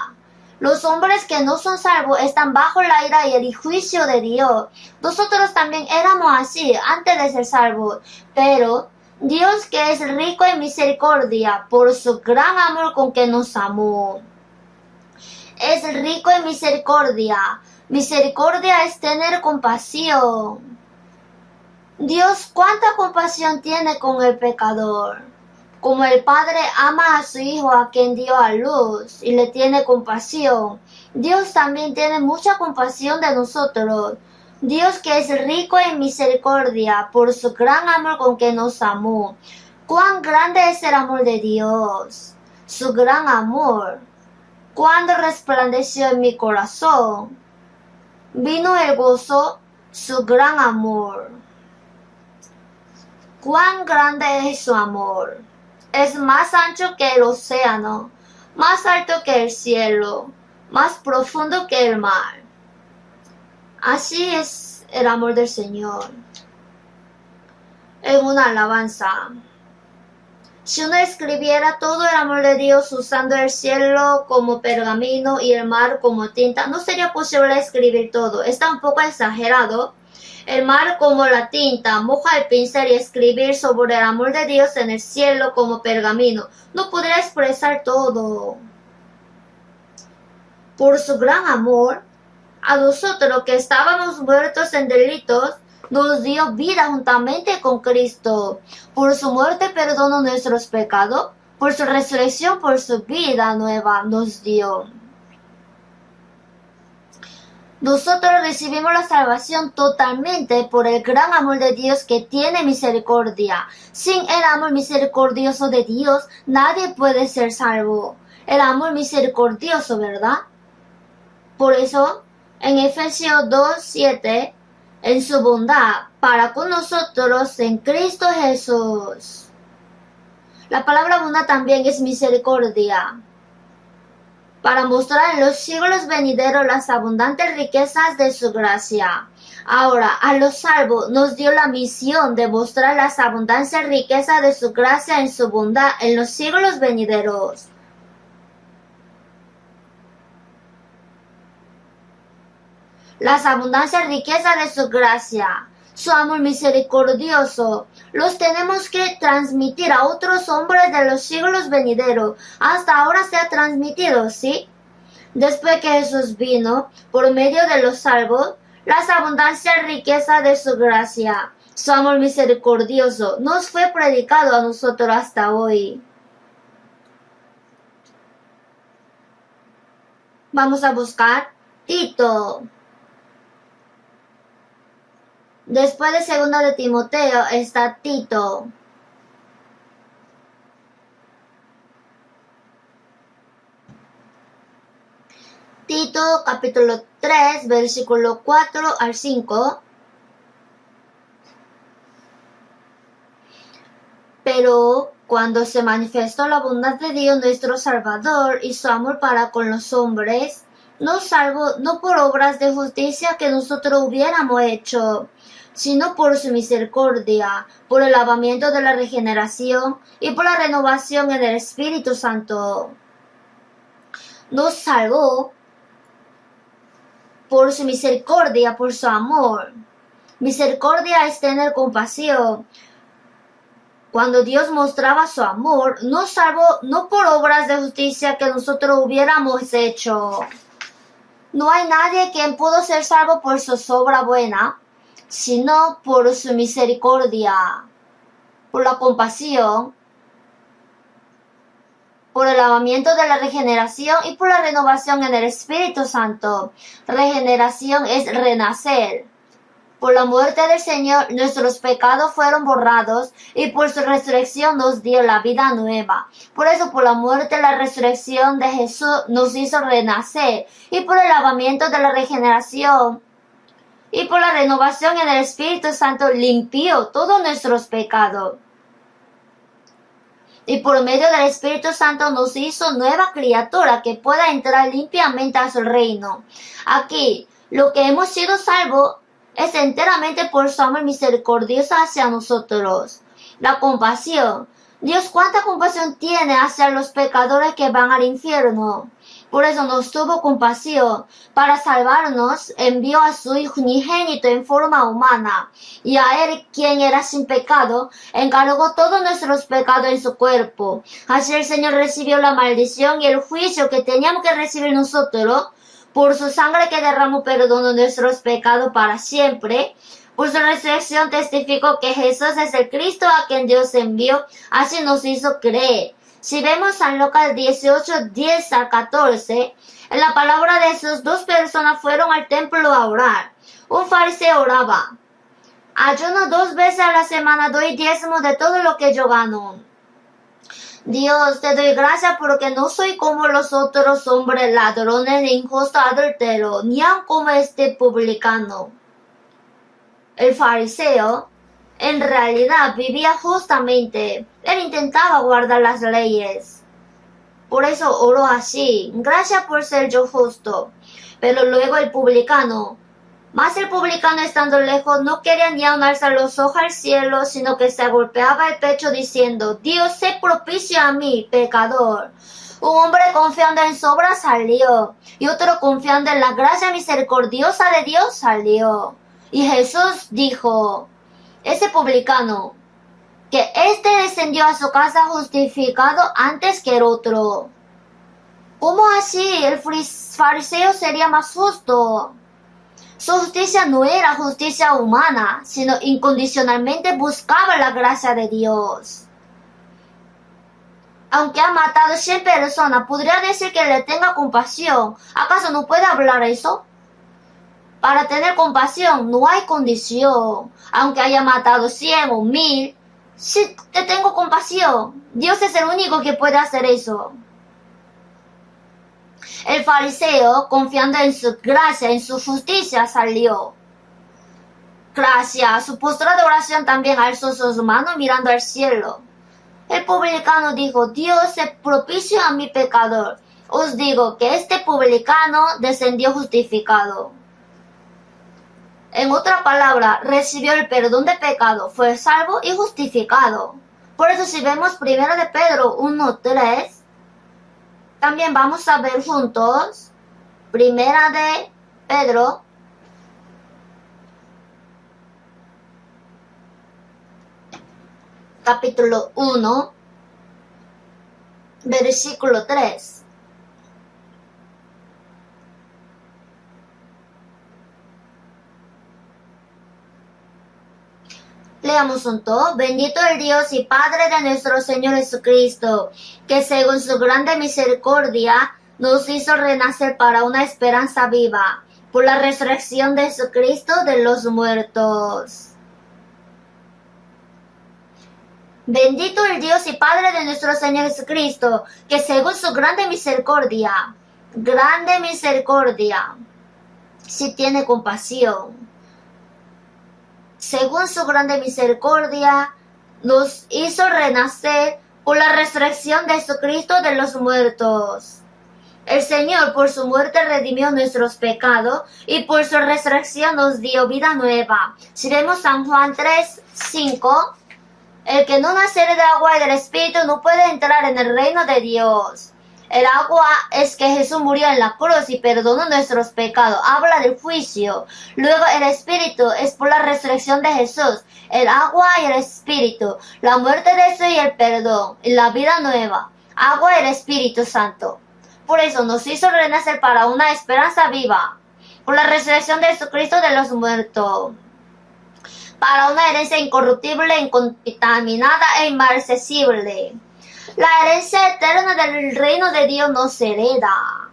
Los hombres que no son salvos están bajo la ira y el juicio de Dios. Nosotros también éramos así antes de ser salvos, pero Dios, que es rico en misericordia por su gran amor con que nos amó. Es rico en misericordia. Misericordia es tener compasión. Dios, ¿cuánta compasión tiene con el pecador? Como el Padre ama a su Hijo a quien dio a luz y le tiene compasión, Dios también tiene mucha compasión de nosotros. Dios, que es rico en misericordia por su gran amor con que nos amó. ¿Cuán grande es el amor de Dios? Su gran amor. Cuando resplandeció en mi corazón, vino el gozo, su gran amor. Cuán grande es su amor. Es más ancho que el océano, más alto que el cielo, más profundo que el mar. Así es el amor del Señor. En una alabanza. Si uno escribiera todo el amor de Dios usando el cielo como pergamino y el mar como tinta, no sería posible escribir todo. Está un poco exagerado. El mar como la tinta, moja el pincel y escribir sobre el amor de Dios en el cielo como pergamino. No podría expresar todo. Por su gran amor, a nosotros que estábamos muertos en delitos, nos dio vida juntamente con Cristo. Por su muerte perdonó nuestros pecados, por su resurrección, por su vida nueva nos dio. Nosotros recibimos la salvación totalmente por el gran amor de Dios que tiene misericordia. Sin el amor misericordioso de Dios, nadie puede ser salvo. El amor misericordioso, ¿verdad? Por eso, en Efesios 2:7, en su bondad para con nosotros en Cristo Jesús. La palabra bondad también es misericordia. para mostrar en los siglos venideros las abundantes riquezas de su gracia. Ahora, a los salvos nos dio la misión de mostrar las abundantes riquezas de su gracia en su bondad en los siglos venideros. Las abundantes riquezas de su gracia, su amor misericordioso, los tenemos que transmitir a otros hombres de los siglos venideros. Hasta ahora se ha transmitido, ¿sí? Después que Jesús vino, por medio de los salvos, las abundancias riquezas de su gracia, su amor misericordioso, nos fue predicado a nosotros hasta hoy. Vamos a buscar Tito. Después de 2 de Timoteo está Tito. Tito capítulo 3, versículo 4 al 5. Pero cuando se manifestó la bondad de Dios nuestro Salvador y su amor para con los hombres, nos salvó no por obras de justicia que nosotros hubiéramos hecho, sino por su misericordia, por el lavamiento de la regeneración y por la renovación en el Espíritu Santo. Nos salvó por su misericordia, por su amor. Misericordia es tener compasión. Cuando Dios mostraba su amor, nos salvó no por obras de justicia que nosotros hubiéramos hecho. No hay nadie quien pudo ser salvo por su obra buena, sino por su misericordia, por la compasión, por el lavamiento de la regeneración y por la renovación en el Espíritu Santo. Regeneración es renacer. Por la muerte del Señor nuestros pecados fueron borrados y por su resurrección nos dio la vida nueva. Por eso por la muerte y la resurrección de Jesús nos hizo renacer y por el lavamiento de la regeneración y por la renovación en el Espíritu Santo limpió todos nuestros pecados. Y por medio del Espíritu Santo nos hizo nueva criatura que pueda entrar limpiamente a su reino. Aquí, lo que hemos sido salvos es enteramente por su amor misericordioso hacia nosotros. La compasión. Dios cuánta compasión tiene hacia los pecadores que van al infierno. Por eso nos tuvo compasión. Para salvarnos, envió a su Hijo unigénito en forma humana. Y a Él, quien era sin pecado, encargó todos nuestros pecados en su cuerpo. Así el Señor recibió la maldición y el juicio que teníamos que recibir nosotros. Por su sangre que derramó perdonó nuestros pecados para siempre. Por su resurrección testificó que Jesús es el Cristo a quien Dios envió. Así nos hizo creer. Si vemos San Lucas 18, 10 al 14, en la palabra de Jesús, 2 personas fueron al templo a orar. Un fariseo oraba: ayuno 2 veces a la semana, doy diezmo de todo lo que yo gano. Dios, te doy gracias porque no soy como los otros hombres ladrones, injustos, adúlteros, ni aun como este publicano. El fariseo en realidad vivía justamente. Él intentaba guardar las leyes. Por eso oró así: gracias por ser yo justo. Pero luego el publicano, más el publicano estando lejos, no quería ni aun alzar los ojos al cielo, sino que se golpeaba el pecho diciendo: Dios, sé propicio a mí, pecador. Un hombre confiando en su obra salió, y otro confiando en la gracia misericordiosa de Dios salió. Y Jesús dijo: ese publicano, que éste descendió a su casa justificado antes que el otro. ¿Cómo así? El fariseo sería más justo. Su justicia no era justicia humana, sino incondicionalmente buscaba la gracia de Dios. Aunque ha matado 100 personas, ¿podría decir que le tenga compasión? ¿Acaso no puede hablar eso? Para tener compasión no hay condición. Aunque haya matado 100 o 1000, sí te tengo compasión. Dios es el único que puede hacer eso. El fariseo, confiando en su gracia, en su justicia, salió. Gracias. Su postura de oración también alzó sus manos mirando al cielo. El publicano dijo: Dios, sé propicio a mi pecador. os digo que este publicano descendió justificado. En otra palabra, recibió el perdón de pecado, fue salvo y justificado. Por eso si vemos 1 de Pedro 1:3, también vamos a ver juntos 1 de Pedro capítulo 1, versículo 3. Leamos juntos. Bendito el Dios y Padre de nuestro Señor Jesucristo, que según su grande misericordia nos hizo renacer para una esperanza viva, por la resurrección de Jesucristo de los muertos. Bendito el Dios y Padre de nuestro Señor Jesucristo, que según su grande misericordia, si tiene compasión, según su grande misericordia, nos hizo renacer por la resurrección de Jesucristo de los muertos. El Señor por su muerte redimió nuestros pecados y por su resurrección nos dio vida nueva. Si vemos San Juan 3:5, el que no naciere de agua y del Espíritu no puede entrar en el reino de Dios. El agua es que Jesús murió en la cruz y perdonó nuestros pecados. Habla del juicio. Luego el Espíritu es por la resurrección de Jesús. El agua y el Espíritu. La muerte de Jesús y el perdón. Y la vida nueva. Agua y el Espíritu Santo. Por eso nos hizo renacer para una esperanza viva. Por la resurrección de Jesucristo de los muertos. Para una herencia incorruptible, incontaminada e inmarcesible. La herencia eterna del reino de Dios nos hereda.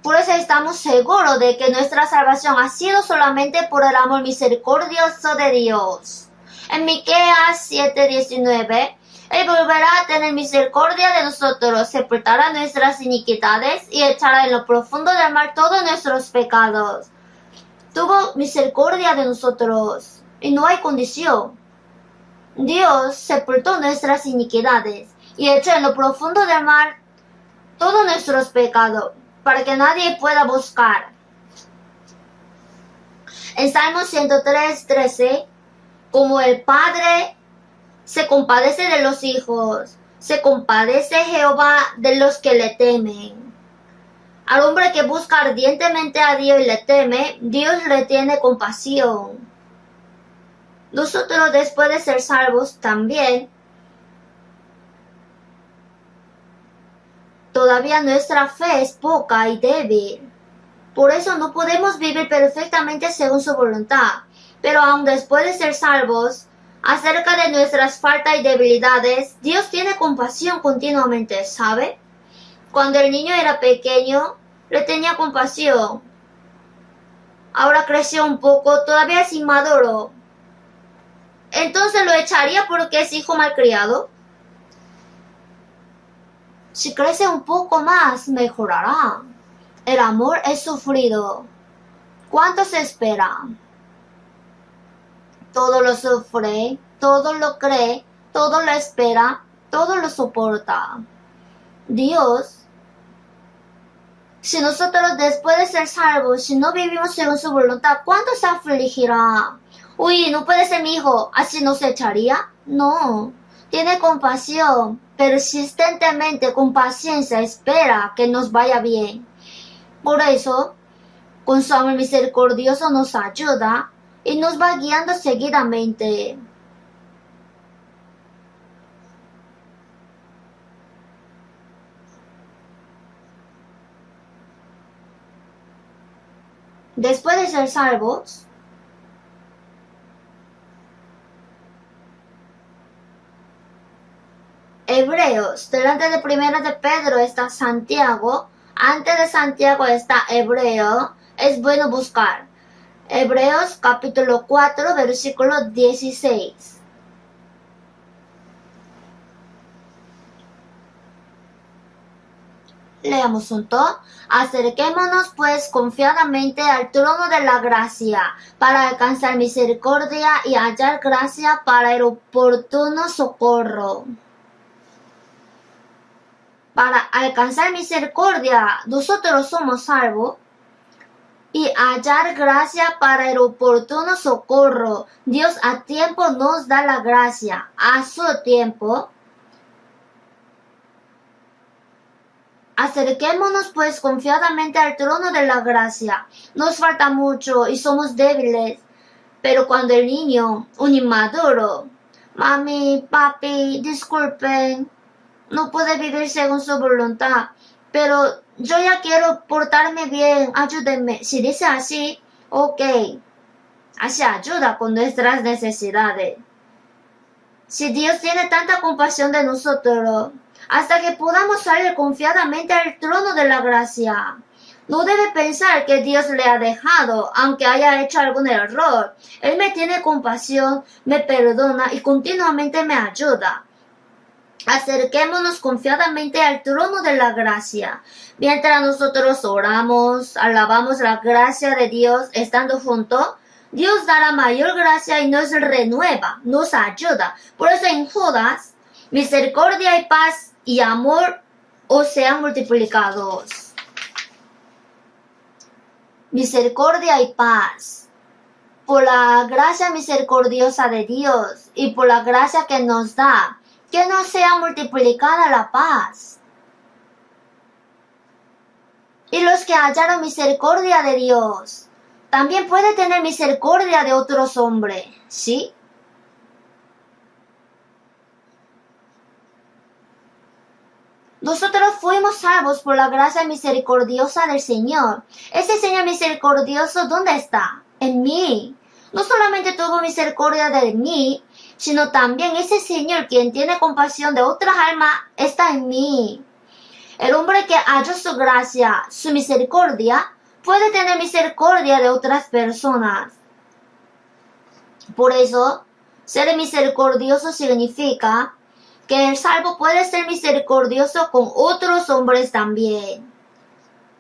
Por eso estamos seguros de que nuestra salvación ha sido solamente por el amor misericordioso de Dios. En Miqueas 7:19, Él volverá a tener misericordia de nosotros, sepultará nuestras iniquidades y echará en lo profundo del mar todos nuestros pecados. Tuvo misericordia de nosotros y no hay condición. Dios sepultó nuestras iniquidades y echó en lo profundo del mar todos nuestros pecados para que nadie pueda buscar. En Salmo 103:13, como el Padre se compadece de los hijos, se compadece Jehová de los que le temen. Al hombre que busca ardientemente a Dios y le teme, Dios le tiene compasión. Nosotros después de ser salvos también, todavía nuestra fe es poca y débil. Por eso no podemos vivir perfectamente según su voluntad. Pero aun después de ser salvos, acerca de nuestras faltas y debilidades, Dios tiene compasión continuamente, ¿sabe? Cuando el niño era pequeño, le tenía compasión. Ahora creció un poco, todavía es inmaduro. Entonces lo echaría porque es hijo malcriado. Si crece un poco más, mejorará. El amor es sufrido. ¿Cuánto se espera? Todo lo sufre, todo lo cree, todo lo espera, todo lo soporta. Dios, si nosotros después de ser salvos, si no vivimos según su voluntad, ¿cuánto se afligirá? Uy, no puede ser mi hijo, ¿así nos echaría? No, tiene compasión, persistentemente, con paciencia, espera que nos vaya bien. Por eso, con su amor misericordioso nos ayuda y nos va guiando seguidamente. Después de ser salvos, Hebreos, delante de 1 de Pedro está Santiago, antes de Santiago está Hebreo, es bueno buscar. Hebreos capítulo 4, versículo 16. Leamos juntos. Acerquémonos pues confiadamente al trono de la gracia para alcanzar misericordia y hallar gracia para el oportuno socorro. para alcanzar misericordia, nosotros somos salvos, y hallar gracia para el oportuno socorro. Dios a tiempo nos da la gracia, a su tiempo. Acerquémonos pues confiadamente al trono de la gracia. Nos falta mucho y somos débiles, pero cuando el niño, un inmaduro, mami, papi, disculpen, no puede vivir según su voluntad, pero yo ya quiero portarme bien, ayúdenme. Si dice así, ok, así ayuda con nuestras necesidades. Si Dios tiene tanta compasión de nosotros, hasta que podamos salir confiadamente al trono de la gracia. No debe pensar que Dios le ha dejado, aunque haya hecho algún error. Él me tiene compasión, me perdona y continuamente me ayuda. Acerquémonos confiadamente al trono de la gracia. Mientras nosotros oramos, alabamos la gracia de Dios estando juntos, Dios dará mayor gracia y nos renueva, nos ayuda. Por eso en Judas, misericordia y paz y amor os sean multiplicados. Misericordia y paz. Por la gracia misericordiosa de Dios y por la gracia que nos da, que nos sea multiplicada la paz. Y los que hallaron misericordia de Dios, también puede tener misericordia de otros hombres, ¿sí? Nosotros fuimos salvos por la gracia misericordiosa del Señor. Ese Señor misericordioso, ¿dónde está? En mí. No solamente tuvo misericordia de mí, sino también ese Señor quien tiene compasión de otras almas está en mí. El hombre que halló su gracia, su misericordia, puede tener misericordia de otras personas. Por eso, ser misericordioso significa que el salvo puede ser misericordioso con otros hombres también.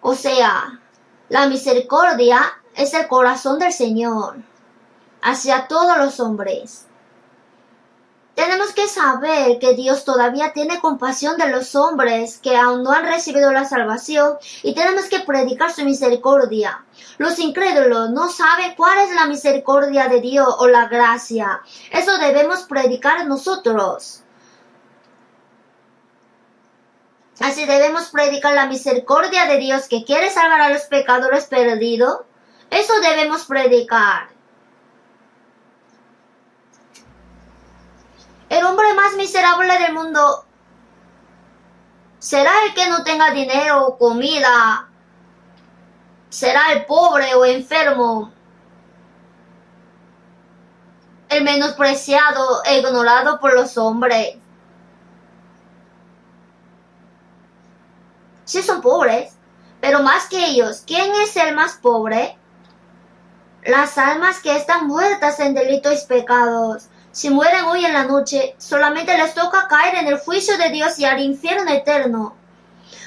O sea, la misericordia es el corazón del Señor hacia todos los hombres. Tenemos que saber que Dios todavía tiene compasión de los hombres que aún no han recibido la salvación y tenemos que predicar su misericordia. Los incrédulos no saben cuál es la misericordia de Dios o la gracia. Eso debemos predicar nosotros. Así debemos predicar la misericordia de Dios que quiere salvar a los pecadores perdidos. Eso debemos predicar. El hombre más miserable del mundo será el que no tenga dinero o comida. Será el pobre o enfermo. El menospreciado e ignorado por los hombres. Sí son pobres, pero más que ellos, ¿quién es el más pobre? Las almas que están muertas en delitos y pecados. Si mueren hoy en la noche, solamente les toca caer en el juicio de Dios y al infierno eterno.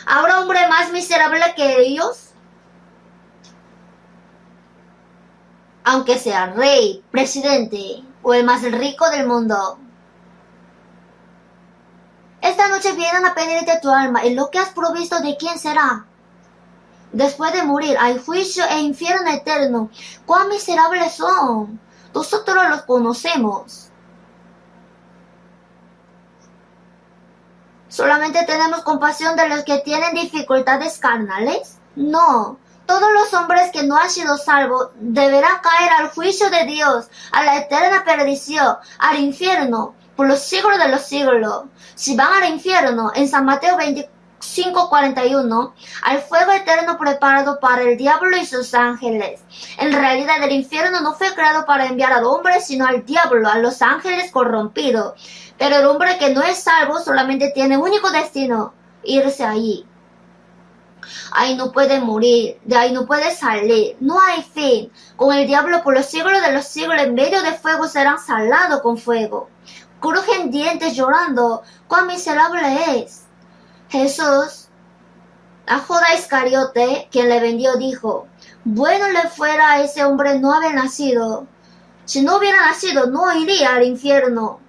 ¿Habrá hombre más miserable que ellos? Aunque sea rey, presidente o el más rico del mundo. Esta noche vienen a pedirte tu alma y lo que has provisto de quién será. Después de morir hay juicio e infierno eterno. ¡Cuán miserables son! Nosotros los conocemos. ¿Solamente tenemos compasión de los que tienen dificultades carnales? No. Todos los hombres que no han sido salvos deberán caer al juicio de Dios, a la eterna perdición, al infierno, por los siglos de los siglos. Si van al infierno, en San Mateo 25:41, al fuego eterno preparado para el diablo y sus ángeles. En realidad el infierno no fue creado para enviar al hombre, sino al diablo, a los ángeles corrompidos. Pero el hombre que no es salvo solamente tiene un único destino, irse allí. Ahí no puede morir, de ahí no puede salir, no hay fin. Con el diablo por los siglos de los siglos en medio de fuego serán salados con fuego. Crujen dientes llorando, cuán miserable es. Jesús, a Judas Iscariote, quien le vendió, dijo, bueno le fuera a ese hombre no haber nacido. Si no hubiera nacido, no iría al infierno.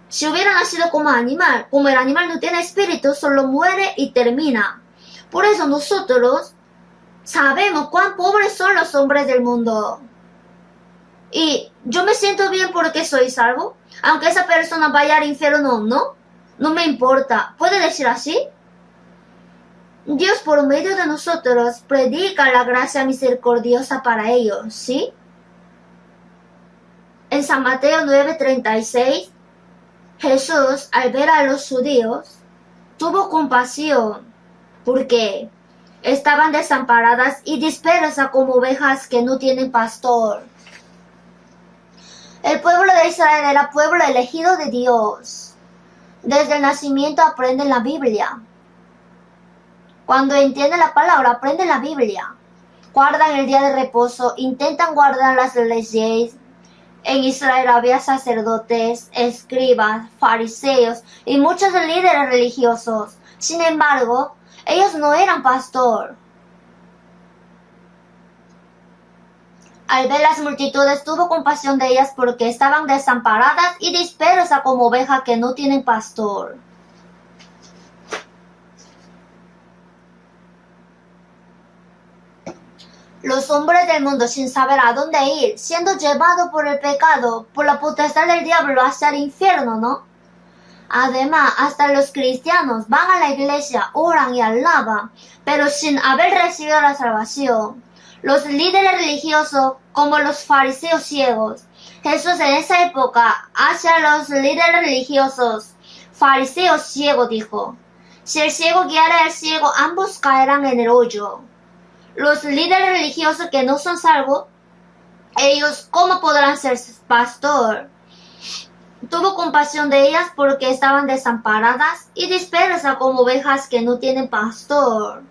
Si hubiera nacido como animal, como el animal no tiene espíritu, solo muere y termina. Por eso nosotros sabemos cuán pobres son los hombres del mundo. Y yo me siento bien porque soy salvo, aunque esa persona vaya al infierno, ¿no? No me importa. ¿Puede decir así? Dios por medio de nosotros predica la gracia misericordiosa para ellos, ¿sí? En San Mateo 9:36, Jesús, al ver a los judíos, tuvo compasión porque estaban desamparadas y dispersas como ovejas que no tienen pastor. El pueblo de Israel era pueblo elegido de Dios. Desde el nacimiento aprenden la Biblia. Cuando entienden la palabra, aprenden la Biblia. Guardan el día de reposo, intentan guardar las leyes. En Israel había sacerdotes, escribas, fariseos y muchos líderes religiosos. Sin embargo, ellos no eran pastor. Al ver las multitudes, tuvo compasión de ellas porque estaban desamparadas y dispersas como ovejas que no tienen pastor. Los hombres del mundo, sin saber a dónde ir, siendo llevados por el pecado, por la potestad del diablo hacia el infierno, ¿no? Además, hasta los cristianos van a la iglesia, oran y alaban, pero sin haber recibido la salvación. Los líderes religiosos, como los fariseos ciegos. Jesús en esa época, hacia los líderes religiosos, fariseos ciegos, dijo: si el ciego guiara al ciego, ambos caerán en el hoyo. Los líderes religiosos que no son salvos, ellos, ¿cómo podrán ser pastor? Tuvo compasión de ellas porque estaban desamparadas y dispersas como ovejas que no tienen pastor.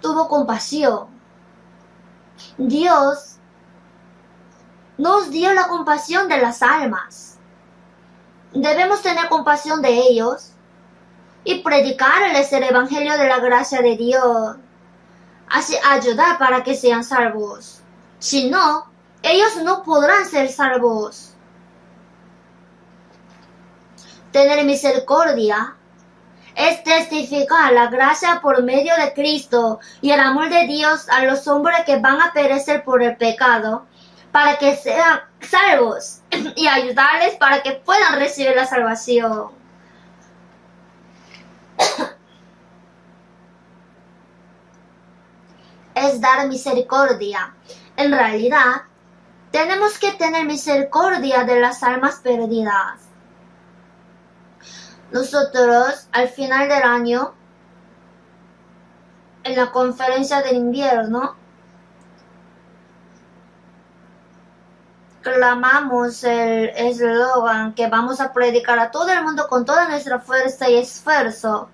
Tuvo compasión. Dios nos dio la compasión de las almas. Debemos tener compasión de ellos y predicarles el evangelio de la gracia de Dios. Así ayudar para que sean salvos. Si no, ellos no podrán ser salvos. Tener misericordia es testificar la gracia por medio de Cristo y el amor de Dios a los hombres que van a perecer por el pecado, para que sean salvos y ayudarles para que puedan recibir la salvación. Es dar misericordia. En realidad, tenemos que tener misericordia de las almas perdidas. Nosotros, al final del año, en la conferencia del invierno, clamamos el eslogan que vamos a predicar a todo el mundo con toda nuestra fuerza y esfuerzo.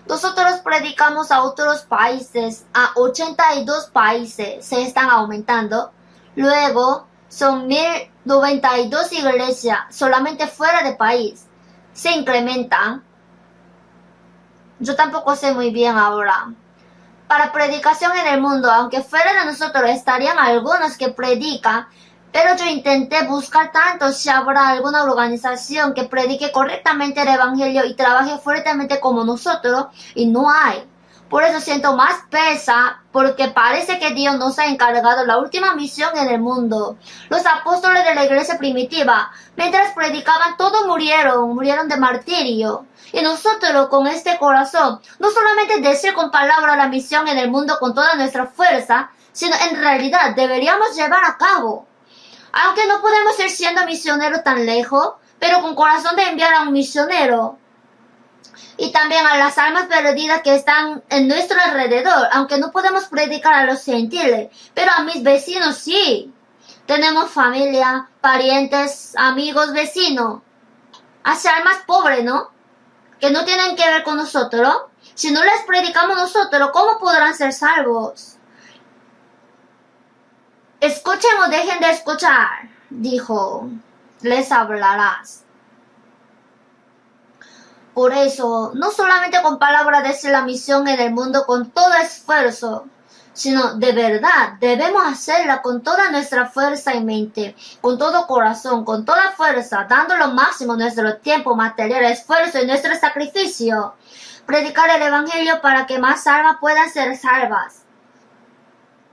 Nosotros predicamos a otros países, a 82 países, se están aumentando. Luego, son 1092 iglesias solamente fuera de país. Se incrementan. Yo tampoco sé muy bien ahora. Para predicación en el mundo, aunque fuera de nosotros estarían algunos que predican, pero yo intenté buscar tanto si habrá alguna organización que predique correctamente el evangelio y trabaje fuertemente como nosotros, y no hay. Por eso siento más pesa, porque parece que Dios nos ha encargado la última misión en el mundo. Los apóstoles de la iglesia primitiva, mientras predicaban, todos murieron de martirio. Y nosotros con este corazón, no solamente decir con palabras la misión en el mundo con toda nuestra fuerza, sino en realidad deberíamos llevar a cabo. Aunque no podemos ir siendo misioneros tan lejos, pero con corazón de enviar a un misionero. Y también a las almas perdidas que están en nuestro alrededor, aunque no podemos predicar a los gentiles, pero a mis vecinos sí. Tenemos familia, parientes, amigos, vecinos. Hacia almas pobres, ¿no? Que no tienen que ver con nosotros. Si no les predicamos nosotros, ¿cómo podrán ser salvos? Escuchen o dejen de escuchar, dijo, les hablarás. Por eso, no solamente con palabras decir la misión en el mundo con todo esfuerzo, sino de verdad debemos hacerla con toda nuestra fuerza y mente, con todo corazón, con toda fuerza, dando lo máximo nuestro tiempo, material, esfuerzo y nuestro sacrificio. Predicar el Evangelio para que más almas puedan ser salvas.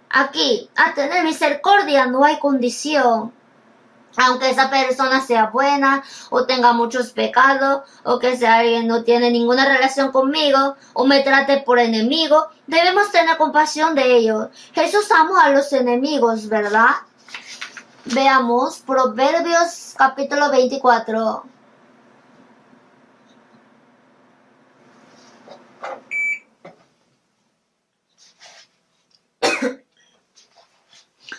Aquí, a tener misericordia no hay condición. Aunque esa persona sea buena o tenga muchos pecados o que sea alguien no tiene ninguna relación conmigo o me trate por enemigo, debemos tener compasión de ellos. Jesús ama a los enemigos, ¿verdad? Veamos Proverbios capítulo 24.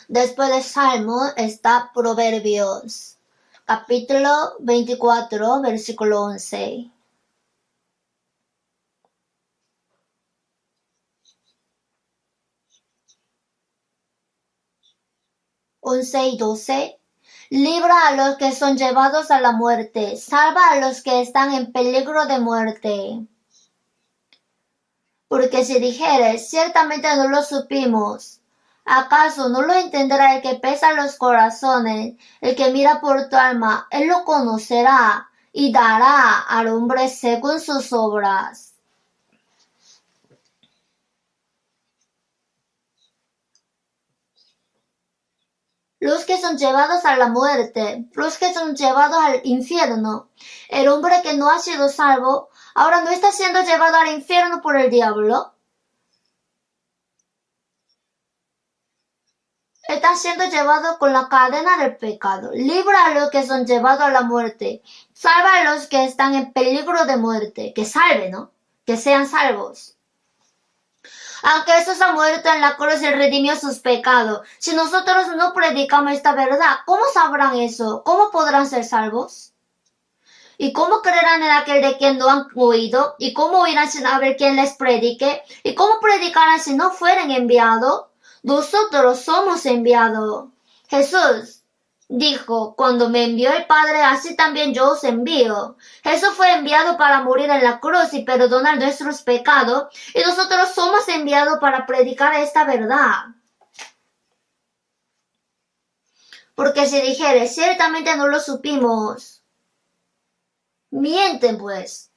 Después de Salmo está Proverbios, capítulo 24, versículo 11. Y 12. Libra a los que son llevados a la muerte, salva a los que están en peligro de muerte. Porque si dijeres, ciertamente no lo supimos, ¿acaso no lo entenderá el que pesa los corazones, el que mira por tu alma? Él lo conocerá y dará al hombre según sus obras. Los que son llevados a la muerte, los que son llevados al infierno. El hombre que no ha sido salvo, ahora no está siendo llevado al infierno por el diablo. Está siendo llevado con la cadena del pecado. Libra a los que son llevados a la muerte. Salva a los que están en peligro de muerte. Que salve, ¿no? Que sean salvos. Aunque Jesús ha muerto en la cruz y redimió sus pecados, si nosotros no predicamos esta verdad, ¿cómo sabrán eso? ¿Cómo podrán ser salvos? ¿Y cómo creerán en aquel de quien no han oído? ¿Y cómo oirán sin haber quien les predique? ¿Y cómo predicarán si no fueren enviados? Nosotros somos enviados. Jesús dijo, cuando me envió el Padre, así también yo os envío. Jesús fue enviado para morir en la cruz y perdonar nuestros pecados, y nosotros somos enviados para predicar esta verdad. Porque si dijeres, ciertamente no lo supimos, mienten pues.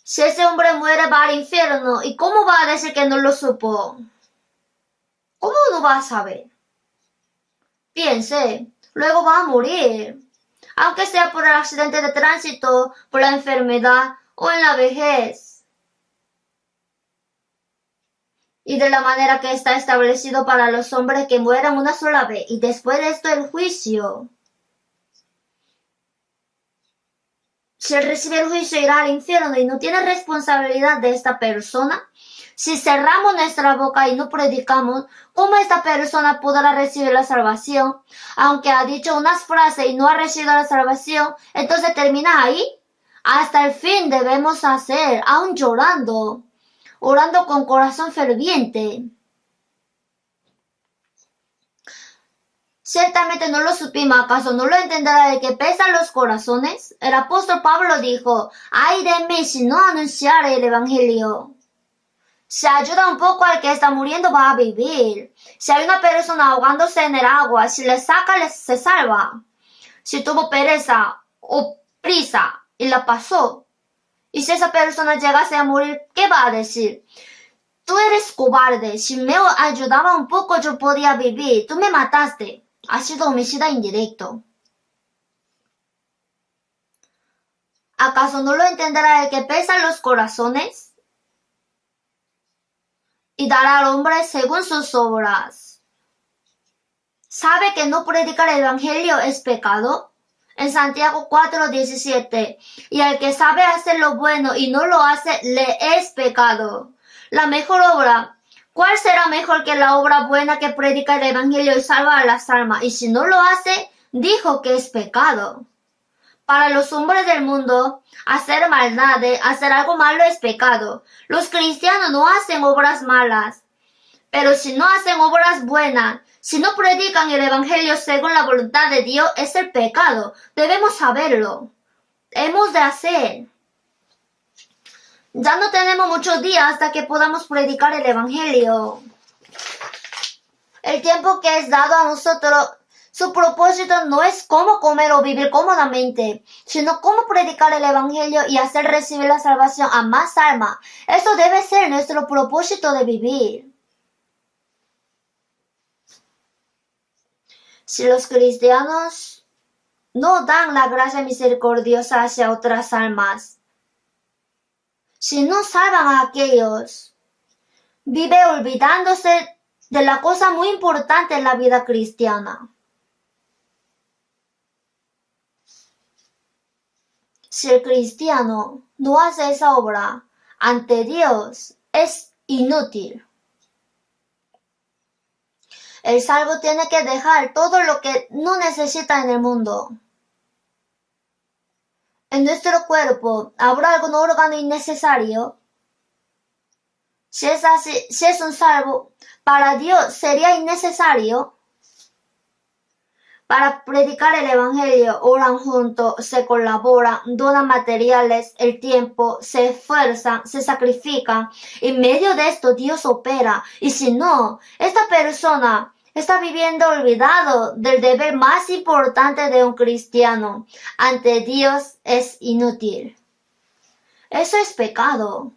Si ese hombre muere va al infierno, ¿y cómo va a decir que no lo supo? ¿Cómo no va a saber? Piense, luego va a morir, aunque sea por el accidente de tránsito, por la enfermedad o en la vejez. Y de la manera que está establecido para los hombres que mueran una sola vez y después de esto el juicio. Si él recibe el juicio irá al infierno y no tiene responsabilidad de esta persona. Si cerramos nuestra boca y no predicamos, ¿cómo esta persona podrá recibir la salvación? Aunque ha dicho unas frases y no ha recibido la salvación, entonces termina ahí. Hasta el fin debemos hacer, aún llorando, orando con corazón ferviente. Ciertamente no lo supimos, ¿acaso no lo entenderá el que pesa los corazones? El apóstol Pablo dijo, ay de mí si no anunciare el evangelio. Si ayuda un poco al que está muriendo, va a vivir. Si hay una persona ahogándose en el agua, si le saca, se salva. Si tuvo pereza o prisa y la pasó, y si esa persona llegase a morir, ¿qué va a decir? Tú eres cobarde. Si me ayudaba un poco, yo podía vivir. Tú me mataste. Ha sido homicida indirecto. ¿Acaso no lo entenderá el que pesa los corazones? Y dará al hombre según sus obras. ¿Sabe que no predicar el evangelio es pecado? En Santiago 4:17. Y el que sabe hacer lo bueno y no lo hace, le es pecado. La mejor obra. ¿Cuál será mejor que la obra buena que predica el evangelio y salva a las almas? Y si no lo hace, dijo que es pecado. Para los hombres del mundo, hacer maldades, hacer algo malo es pecado. Los cristianos no hacen obras malas. Pero si no hacen obras buenas, si no predican el evangelio según la voluntad de Dios, es el pecado. Debemos saberlo. Hemos de hacer. Ya no tenemos muchos días hasta que podamos predicar el evangelio. El tiempo que es dado a nosotros, su propósito no es cómo comer o vivir cómodamente, sino cómo predicar el Evangelio y hacer recibir la salvación a más almas. Eso debe ser nuestro propósito de vivir. Si los cristianos no dan la gracia misericordiosa hacia otras almas, si no salvan a aquellos, vive olvidándose de la cosa muy importante en la vida cristiana. Si el cristiano no hace esa obra ante Dios, es inútil. El salvo tiene que dejar todo lo que no necesita en el mundo. En nuestro cuerpo, ¿habrá algún órgano innecesario? Si es así, si es un salvo, para Dios sería innecesario. Para predicar el Evangelio, oran juntos, se colaboran, donan materiales, el tiempo, se esfuerzan, se sacrifican. En medio de esto Dios opera. Y si no, esta persona está viviendo olvidado del deber más importante de un cristiano. Ante Dios es inútil. Eso es pecado.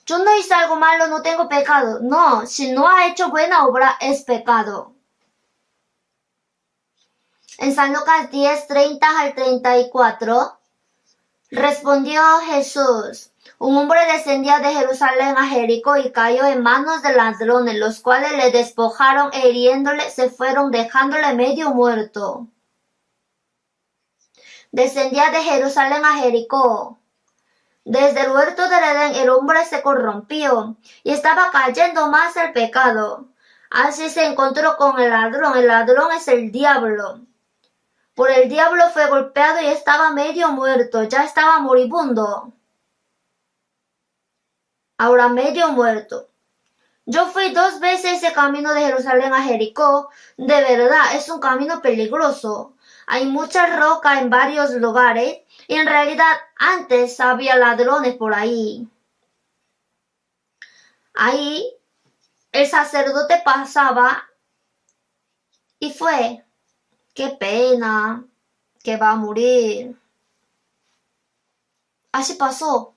Yo no hice algo malo, no tengo pecado. No, si no ha hecho buena obra, es pecado. En San Lucas 10, 30 al 34, respondió Jesús: un hombre descendía de Jerusalén a Jericó y cayó en manos de ladrones, los cuales le despojaron e hiriéndole se fueron, dejándole medio muerto. Descendía de Jerusalén a Jericó. Desde el huerto del Edén el hombre se corrompió y estaba cayendo más el pecado. Así se encontró con el ladrón es el diablo. Por el diablo fue golpeado y estaba medio muerto, ya estaba moribundo. Ahora medio muerto. Yo fui 2 veces ese camino de Jerusalén a Jericó. De verdad, es un camino peligroso. Hay mucha roca en varios lugares y en realidad antes había ladrones por ahí. Ahí el sacerdote pasaba y fue: qué pena, que va a morir. Así pasó.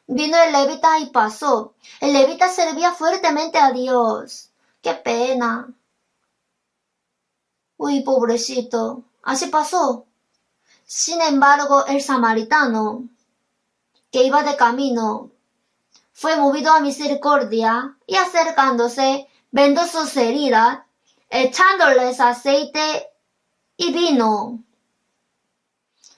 Vino el levita y pasó. El levita servía fuertemente a Dios. Qué pena. Uy, pobrecito. Así pasó. Sin embargo, el samaritano, que iba de camino, fue movido a misericordia y acercándose, vendó sus heridas, echándoles aceite y vino.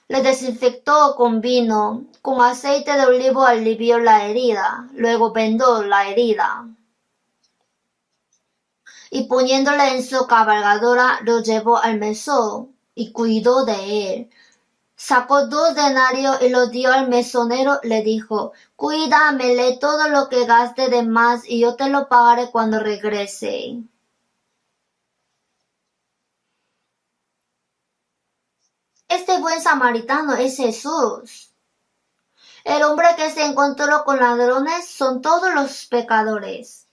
Le desinfectó con vino, con aceite de olivo alivió la herida, luego vendó la herida. Y poniéndole en su cabalgadura, lo llevó al mesón y cuidó de él. Sacó 2 denarios y los dio al mesonero, le dijo: cuídamele todo lo que gaste de más y yo te lo pagaré cuando regrese. Este buen samaritano es Jesús. El hombre que se encontró con ladrones son todos los pecadores.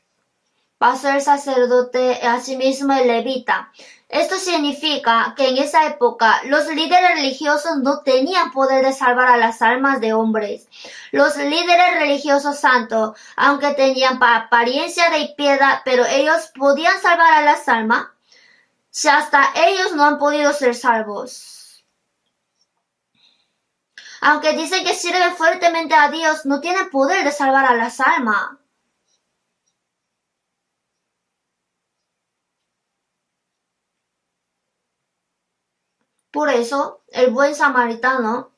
Pasó el sacerdote, asimismo el levita. Esto significa que en esa época los líderes religiosos no tenían poder de salvar a las almas de hombres. Los líderes religiosos santos, aunque tenían apariencia de piedad, pero ellos podían salvar a las almas. Si hasta ellos no han podido ser salvos. Aunque dicen que sirven fuertemente a Dios, no tienen poder de salvar a las almas. Por eso, el buen samaritano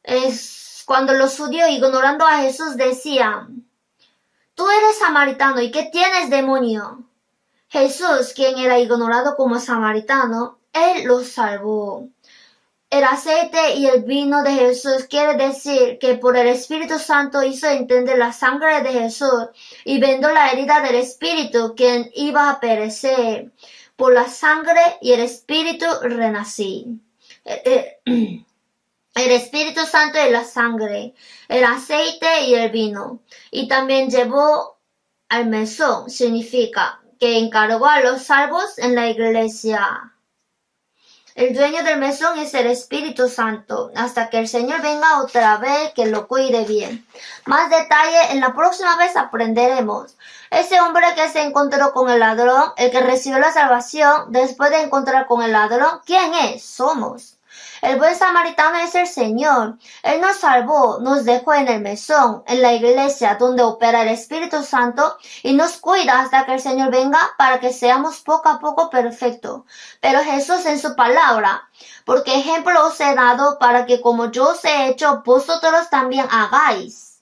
es cuando los judíos, ignorando a Jesús, decían: tú eres samaritano, ¿y qué tienes, demonio? Jesús, quien era ignorado como samaritano, él los salvó. El aceite y el vino de Jesús quiere decir que por el Espíritu Santo hizo entender la sangre de Jesús y vendó la herida del Espíritu, quien iba a perecer. Por la sangre y el Espíritu renací. El Espíritu Santo y la sangre, el aceite y el vino. Y también llevó al mesón, significa que encargó a los salvos en la iglesia. El dueño del mesón es el Espíritu Santo, hasta que el Señor venga otra vez, que lo cuide bien. Más detalle en la próxima vez aprenderemos. Ese hombre que se encontró con el ladrón, el que recibió la salvación después de encontrar con el ladrón, ¿quién es? Somos. El buen samaritano es el Señor. Él nos salvó, nos dejó en el mesón, en la iglesia donde opera el Espíritu Santo y nos cuida hasta que el Señor venga para que seamos poco a poco perfectos. Pero Jesús en su palabra, porque ejemplo os he dado para que como yo os he hecho, vosotros también hagáis.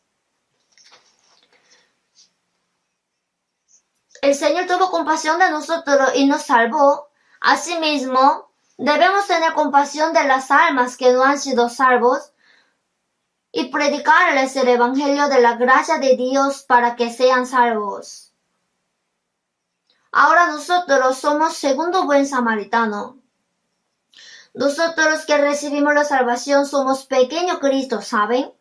El Señor tuvo compasión de nosotros y nos salvó. Asimismo, debemos tener compasión de las almas que no han sido salvos y predicarles el evangelio de la gracia de Dios para que sean salvos. Ahora nosotros somos segundo buen samaritano. Nosotros que recibimos la salvación somos pequeño Cristo, ¿saben?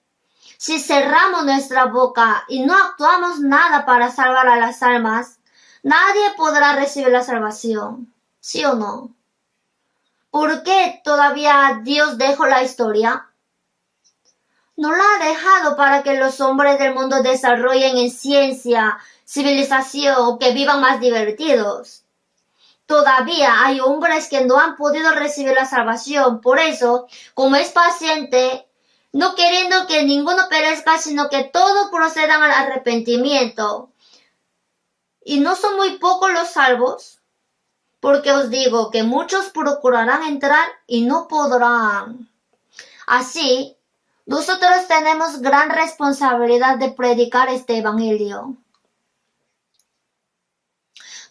Si cerramos nuestra boca y no actuamos nada para salvar a las almas, nadie podrá recibir la salvación. ¿Sí o no? ¿Por qué todavía Dios dejó la historia? No la ha dejado para que los hombres del mundo desarrollen en ciencia, civilización o que vivan más divertidos. Todavía hay hombres que no han podido recibir la salvación. Por eso, como es paciente, no queriendo que ninguno perezca, sino que todos procedan al arrepentimiento. ¿Y no son muy pocos los salvos? Porque os digo que muchos procurarán entrar y no podrán. Así, nosotros tenemos gran responsabilidad de predicar este evangelio.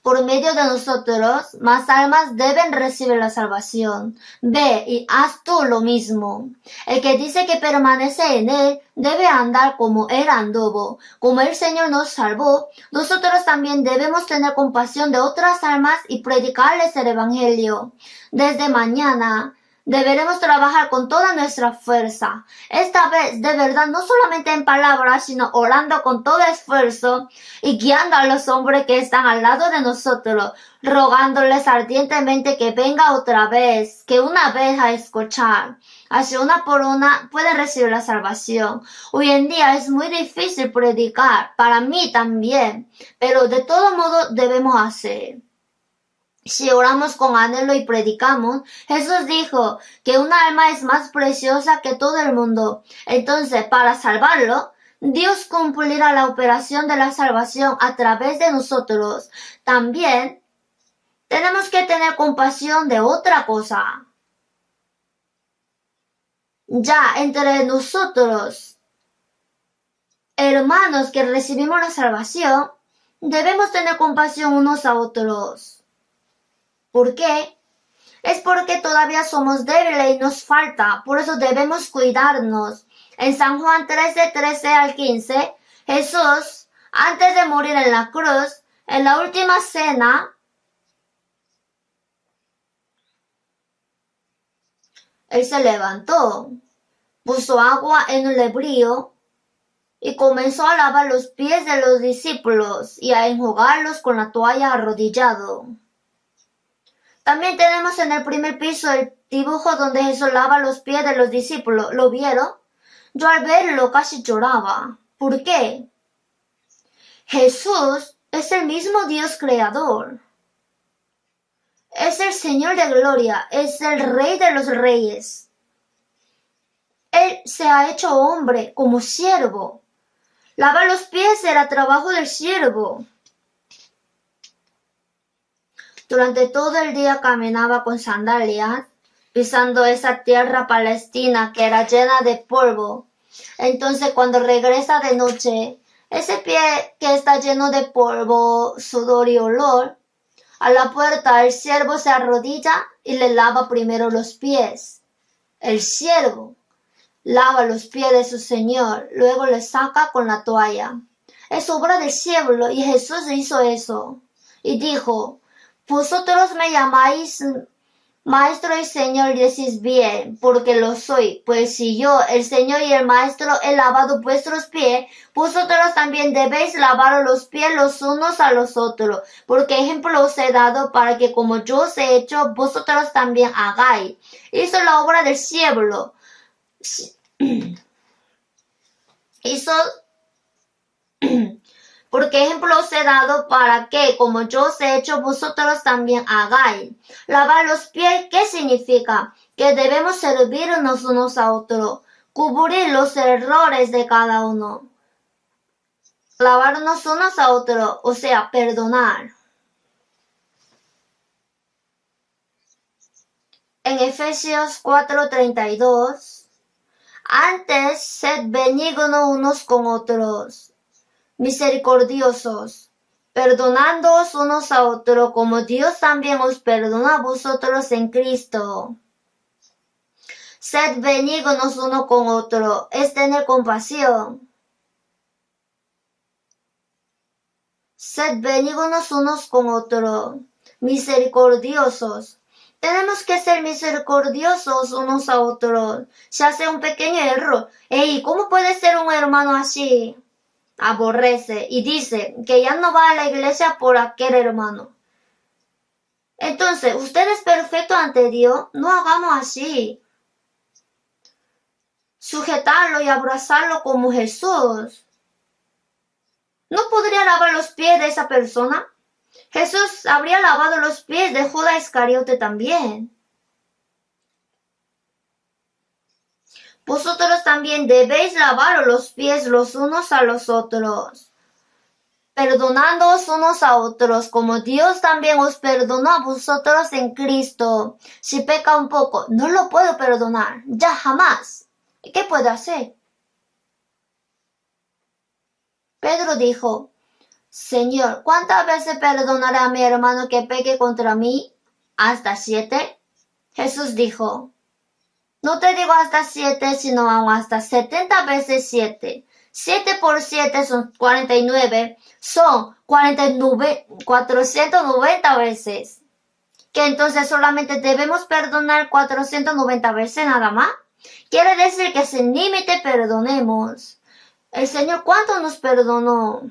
Por medio de nosotros, más almas deben recibir la salvación. Ve y haz tú lo mismo. El que dice que permanece en él debe andar como él anduvo. Como el Señor nos salvó, nosotros también debemos tener compasión de otras almas y predicarles el evangelio. Desde mañana deberemos trabajar con toda nuestra fuerza. Esta vez, de verdad, no solamente en palabras, sino orando con todo esfuerzo y guiando a los hombres que están al lado de nosotros, rogándoles ardientemente que venga otra vez, que una vez a escuchar. Así una por una pueden recibir la salvación. Hoy en día es muy difícil predicar, para mí también, pero de todo modo debemos hacer. Si oramos con anhelo y predicamos, Jesús dijo que una alma es más preciosa que todo el mundo. Entonces, para salvarlo, Dios cumplirá la operación de la salvación a través de nosotros. También tenemos que tener compasión de otra cosa. Ya entre nosotros, hermanos que recibimos la salvación, debemos tener compasión unos a otros. ¿Por qué? Es porque todavía somos débiles y nos falta, por eso debemos cuidarnos. En San Juan 13 al 15, Jesús, antes de morir en la cruz, en la última cena, Él se levantó, puso agua en un lebrillo y comenzó a lavar los pies de los discípulos y a enjugarlos con la toalla arrodillado. También tenemos en el primer piso el dibujo donde Jesús lava los pies de los discípulos. ¿Lo vieron? Yo al verlo casi lloraba. ¿Por qué? Jesús es el mismo Dios creador. Es el Señor de gloria. Es el Rey de los reyes. Él se ha hecho hombre como siervo. Lavar los pies era trabajo del siervo. Durante todo el día caminaba con sandalias, pisando esa tierra palestina que era llena de polvo. Entonces, cuando regresa de noche, ese pie que está lleno de polvo, sudor y olor, a la puerta el siervo se arrodilla y le lava primero los pies. El siervo lava los pies de su señor, luego le saca con la toalla. Es obra del siervo y Jesús hizo eso. Y dijo: vosotros me llamáis Maestro y Señor, decís bien, porque lo soy, pues si yo, el Señor y el Maestro, he lavado vuestros pies, vosotros también debéis lavar los pies los unos a los otros, porque ejemplo os he dado para que como yo os he hecho, vosotros también hagáis. Hizo la obra del cielo. Hizo porque ejemplo os he dado para que, como yo os he hecho, vosotros también hagáis. Lavar los pies, ¿qué significa? Que debemos servirnos unos a otros, cubrir los errores de cada uno, lavarnos unos a otros, o sea, perdonar. En Efesios 4:32, antes sed benignos unos con otros, misericordiosos, perdonándoos unos a otros, como Dios también os perdonó a vosotros en Cristo. Sed benignos uno con otro, es tener compasión. Sed benignos unos con otros, misericordiosos. Tenemos que ser misericordiosos unos a otros. Se hace un pequeño error. Ey, ¿cómo puede ser un hermano así? Aborrece y dice que ya no va a la iglesia por aquel hermano. Entonces, usted es perfecto ante Dios, no hagamos así. Sujetarlo y abrazarlo como Jesús. ¿No podría lavar los pies de esa persona? Jesús habría lavado los pies de Judas Iscariote también. Vosotros también debéis lavar los pies los unos a los otros, perdonándoos unos a otros, como Dios también os perdonó a vosotros en Cristo. Si peca un poco, no lo puedo perdonar, ya jamás. ¿Y qué puedo hacer? Pedro dijo, Señor, ¿cuántas veces perdonaré a mi hermano que peque contra mí? ¿Hasta 7? Jesús dijo, no te digo hasta 7, sino aún hasta 70 veces 7. 7 por 7 son 49, son 490 veces. Que entonces solamente debemos perdonar 490 veces nada más. Quiere decir que sin límite perdonemos. El Señor, ¿cuánto nos perdonó?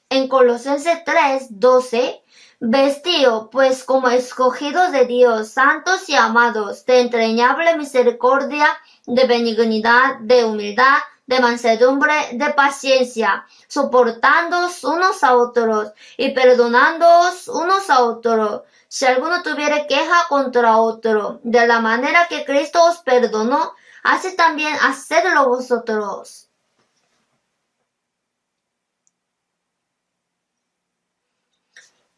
En Colosenses 3:12, vestido pues como escogidos de Dios, santos y amados, de entrañable misericordia, de benignidad, de humildad, de mansedumbre, de paciencia, soportándoos unos a otros y perdonándoos unos a otros, si alguno tuviere queja contra otro, de la manera que Cristo os perdonó, así también hacedlo vosotros.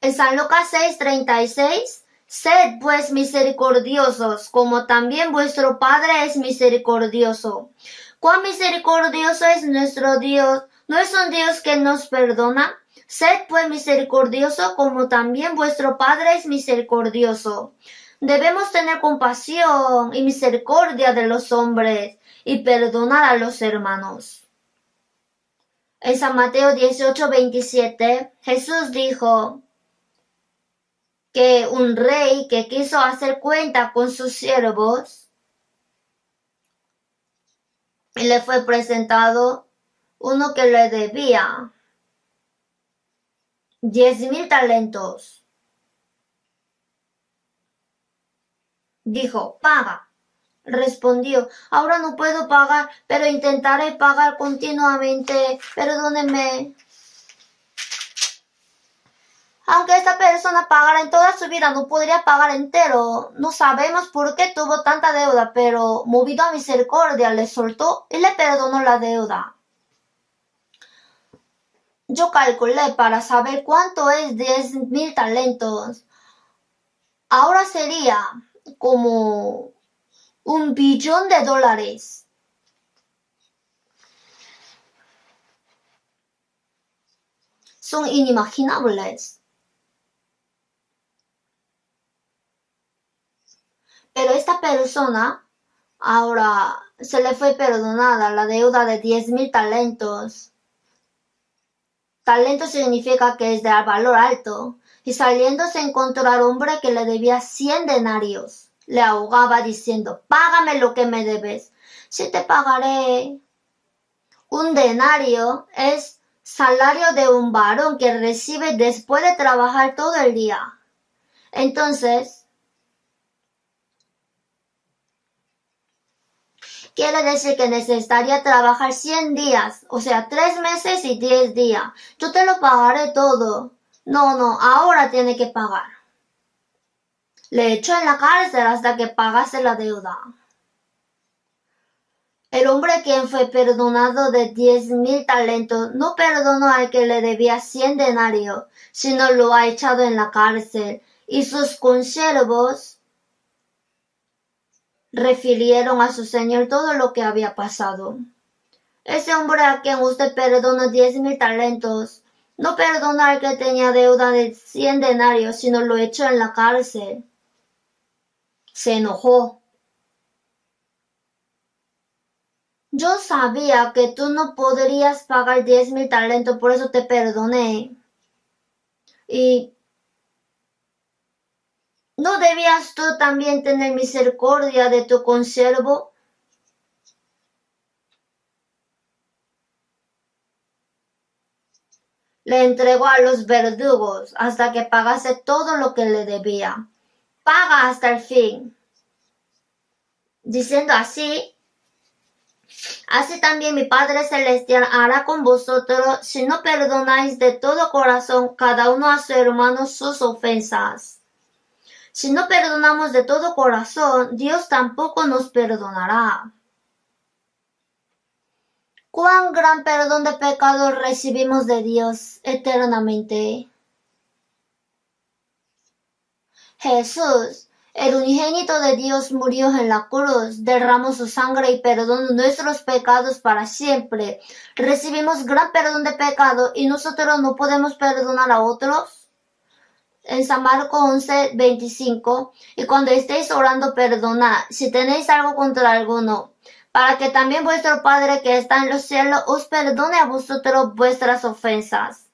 En San Lucas 6:36, sed pues misericordiosos, como también vuestro Padre es misericordioso. ¿Cuán misericordioso es nuestro Dios? ¿No es un Dios que nos perdona? Sed pues misericordioso, como también vuestro Padre es misericordioso. Debemos tener compasión y misericordia de los hombres y perdonar a los hermanos. En San Mateo 18:27, Jesús dijo, que un rey que quiso hacer cuenta con sus siervos y le fue presentado uno que le debía 10,000 talentos. Dijo, paga. Respondió, ahora no puedo pagar, pero intentaré pagar continuamente. Perdónenme. Aunque esta persona pagara en toda su vida, no podría pagar entero. No sabemos por qué tuvo tanta deuda, pero movido a misericordia le soltó y le perdonó la deuda. Yo calculé para saber cuánto es 10,000 talentos. Ahora sería como $1 billón. Son inimaginables. Pero esta persona ahora se le fue perdonada la deuda de 10,000 talentos. Talento significa que es de valor alto. Y saliendo se encontró al hombre que le debía 100 denarios. le ahogaba diciendo, págame lo que me debes. Si te pagaré. Un denario es salario de un varón que recibe después de trabajar todo el día. Entonces, quiere decir que necesitaría trabajar 100 días, o sea, 3 meses y 10 días. Yo te lo pagaré todo. No, ahora tiene que pagar. Le echó en la cárcel hasta que pagase la deuda. El hombre quien fue perdonado de 10,000 talentos no perdonó al que le debía 100 denarios, sino lo ha echado en la cárcel. Y sus consiervos refirieron a su señor todo lo que había pasado. Ese hombre a quien usted perdonó 10,000 talentos, no perdonó al que tenía deuda de 100 denarios, sino lo echó en la cárcel. Se enojó. Yo sabía que tú no podrías pagar 10,000 talentos, por eso te perdoné. Y ¿no debías tú también tener misericordia de tu consiervo? Le entregó a los verdugos hasta que pagase todo lo que le debía. Paga hasta el fin. Diciendo así también mi Padre Celestial hará con vosotros si no perdonáis de todo corazón cada uno a su hermano sus ofensas. Si no perdonamos de todo corazón, Dios tampoco nos perdonará. ¿Cuán gran perdón de pecados recibimos de Dios eternamente? Jesús, el unigénito de Dios, murió en la cruz, derramó su sangre y perdonó nuestros pecados para siempre. Recibimos gran perdón de pecado y nosotros no podemos perdonar a otros. En San Marcos 11:25, y cuando estéis orando, perdonad si tenéis algo contra alguno, para que también vuestro Padre que está en los cielos os perdone a vosotros vuestras ofensas.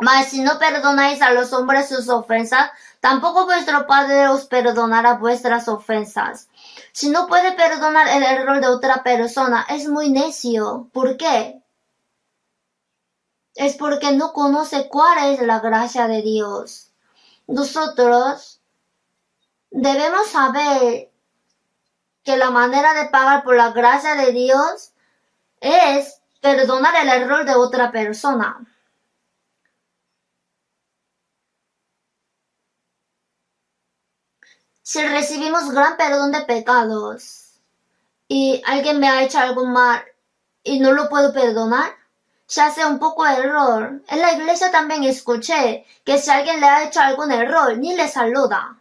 Mas si no perdonáis a los hombres sus ofensas, tampoco vuestro Padre os perdonará vuestras ofensas. Si no puede perdonar el error de otra persona, es muy necio. ¿Por qué? Es porque no conoce cuál es la gracia de Dios. Nosotros debemos saber que la manera de pagar por la gracia de Dios es perdonar el error de otra persona. Si recibimos gran perdón de pecados y alguien me ha hecho algo mal y no lo puedo perdonar, se hace un poco error. En la iglesia también escuché que si alguien le ha hecho algún error, ni le saluda.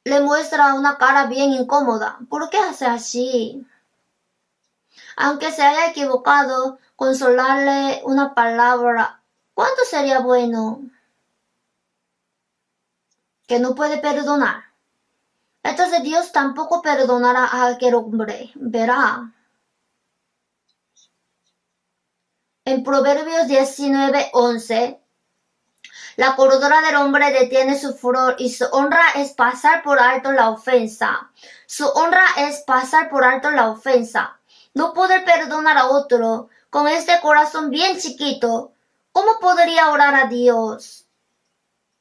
Le muestra una cara bien incómoda. ¿Por qué hace así? Aunque se haya equivocado, consolarle una palabra. ¿Cuánto sería bueno? Que no puede perdonar. Entonces Dios tampoco perdonará a aquel hombre. Verá. En Proverbios 19:11, la cordura del hombre detiene su furor y su honra es pasar por alto la ofensa. Su honra es pasar por alto la ofensa. No poder perdonar a otro con este corazón bien chiquito. ¿Cómo podría orar a Dios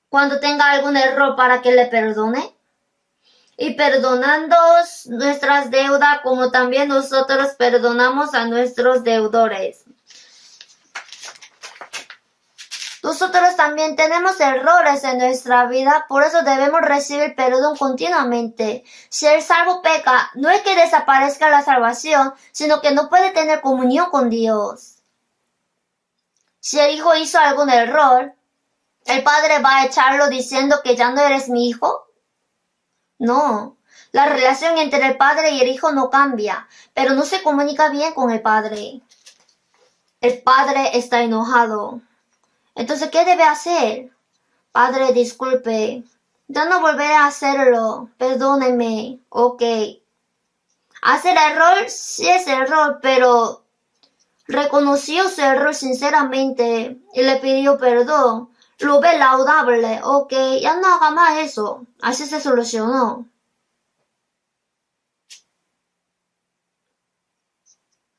cuando tenga algún error para que le perdone? Y perdonándoos nuestras deudas como también nosotros perdonamos a nuestros deudores. Nosotros también tenemos errores en nuestra vida, por eso debemos recibir perdón continuamente. Si el salvo peca, no es que desaparezca la salvación, sino que no puede tener comunión con Dios. Si el hijo hizo algún error, ¿el padre va a echarlo diciendo que ya no eres mi hijo? No, la relación entre el padre y el hijo no cambia, pero no se comunica bien con el padre. El padre está enojado. Entonces, ¿qué debe hacer? Padre, disculpe, ya no volveré a hacerlo, perdóneme, ok. Hacer error, sí es error, pero reconoció su error sinceramente y le pidió perdón. lo ve laudable, ok, ya no haga más eso. Así se solucionó.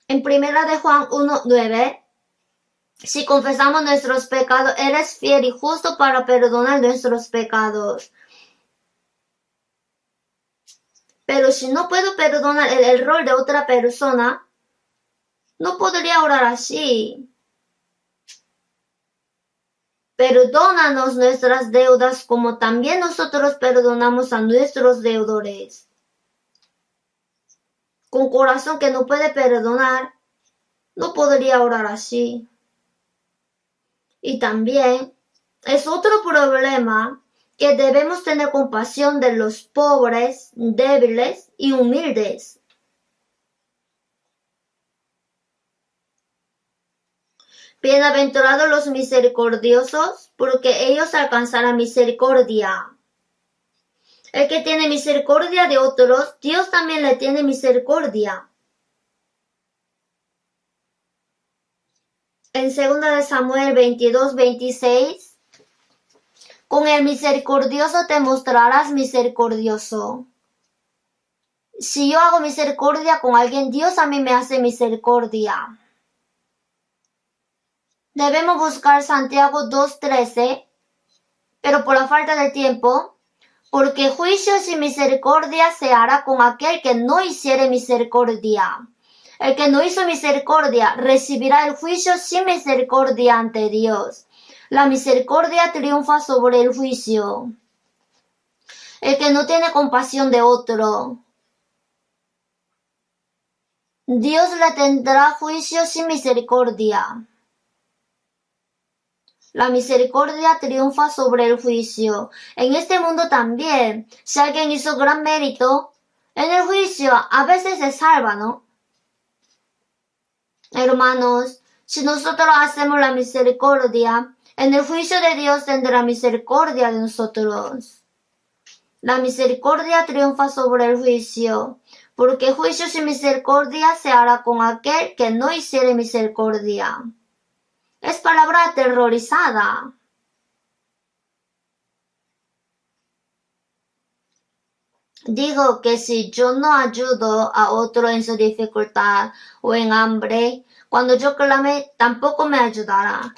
En primera de Juan 1:9, si confesamos nuestros pecados, Él es fiel y justo para perdonar nuestros pecados. Pero si no puedo perdonar el error de otra persona, no podría orar así. Perdónanos nuestras deudas como también nosotros perdonamos a nuestros deudores. Con corazón que no puede perdonar, no podría orar así. Y también es otro problema que debemos tener compasión de los pobres, débiles y humildes. Bienaventurados los misericordiosos, porque ellos alcanzarán misericordia. El que tiene misericordia de otros, Dios también le tiene misericordia. En 2 de Samuel 22:26, con el misericordioso te mostrarás misericordioso. Si yo hago misericordia con alguien, Dios a mí me hace misericordia. Debemos buscar Santiago 2:13, pero por la falta de tiempo, porque juicio sin misericordia se hará con aquel que no hiciere misericordia. El que no hizo misericordia recibirá el juicio sin misericordia ante Dios. La misericordia triunfa sobre el juicio. El que no tiene compasión de otro, Dios le tendrá juicio sin misericordia. La misericordia triunfa sobre el juicio. En este mundo también, si alguien hizo gran mérito, en el juicio a veces se salva, ¿no? Hermanos, si nosotros hacemos la misericordia, en el juicio de Dios tendrá misericordia de nosotros. La misericordia triunfa sobre el juicio, porque juicio sin misericordia se hará con aquel que no hiciere misericordia. Es palabra aterrorizada. Digo que si yo no ayudo a otro en su dificultad o en hambre, cuando yo clame, tampoco me ayudará.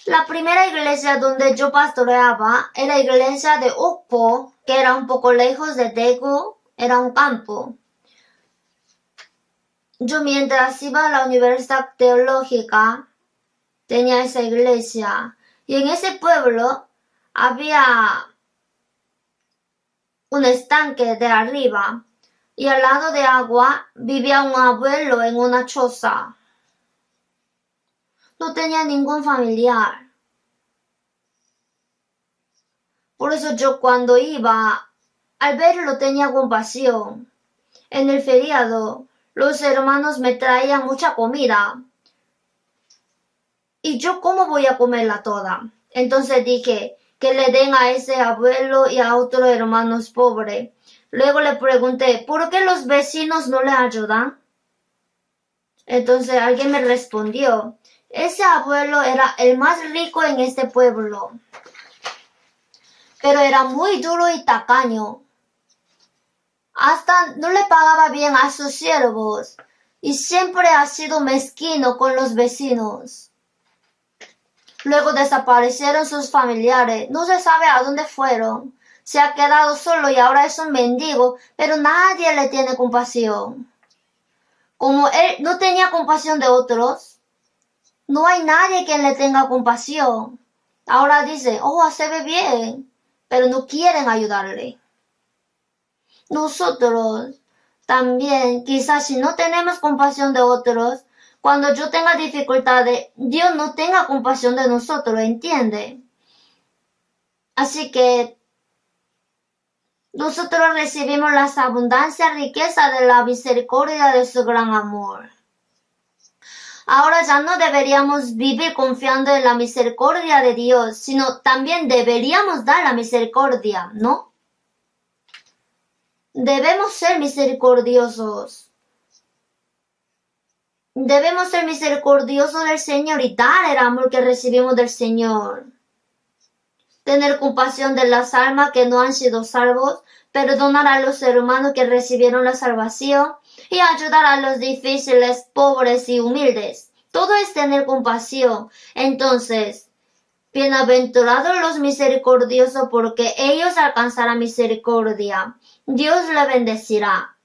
La primera iglesia donde yo pastoreaba era la iglesia de Ukpo, que era un poco lejos de Daegu, era un campo. Yo mientras iba a la universidad teológica, tenía esa iglesia, y en ese pueblo había un estanque de arriba, y al lado de agua vivía un abuelo en una choza. No tenía ningún familiar. Por eso yo cuando iba, al verlo tenía compasión. En el feriado, los hermanos me traían mucha comida. ¿Y yo cómo voy a comerla toda? Entonces dije que le den a ese abuelo y a otros hermanos pobres. Luego le pregunté, ¿por qué los vecinos no le ayudan? Entonces alguien me respondió, ese abuelo era el más rico en este pueblo, pero era muy duro y tacaño. Hasta no le pagaba bien a sus siervos y siempre ha sido mezquino con los vecinos. Luego desaparecieron sus familiares, no se sabe a dónde fueron. Se ha quedado solo y ahora es un mendigo, pero nadie le tiene compasión. Como él no tenía compasión de otros, no hay nadie quien le tenga compasión. Ahora dice, se ve bien, pero no quieren ayudarle. Nosotros también, quizás si no tenemos compasión de otros, cuando yo tenga dificultades, Dios no tenga compasión de nosotros, ¿entiende? Así que nosotros recibimos las abundancias, riqueza de la misericordia de su gran amor. Ahora ya no deberíamos vivir confiando en la misericordia de Dios, sino también deberíamos dar la misericordia, ¿no? Debemos ser misericordiosos. Debemos ser misericordiosos del Señor y dar el amor que recibimos del Señor. tener compasión de las almas que no han sido salvos, perdonar a los hermanos que recibieron la salvación y ayudar a los difíciles, pobres y humildes. Todo es tener compasión. Entonces, bienaventurados los misericordiosos, porque ellos alcanzarán misericordia. Dios le bendecirá.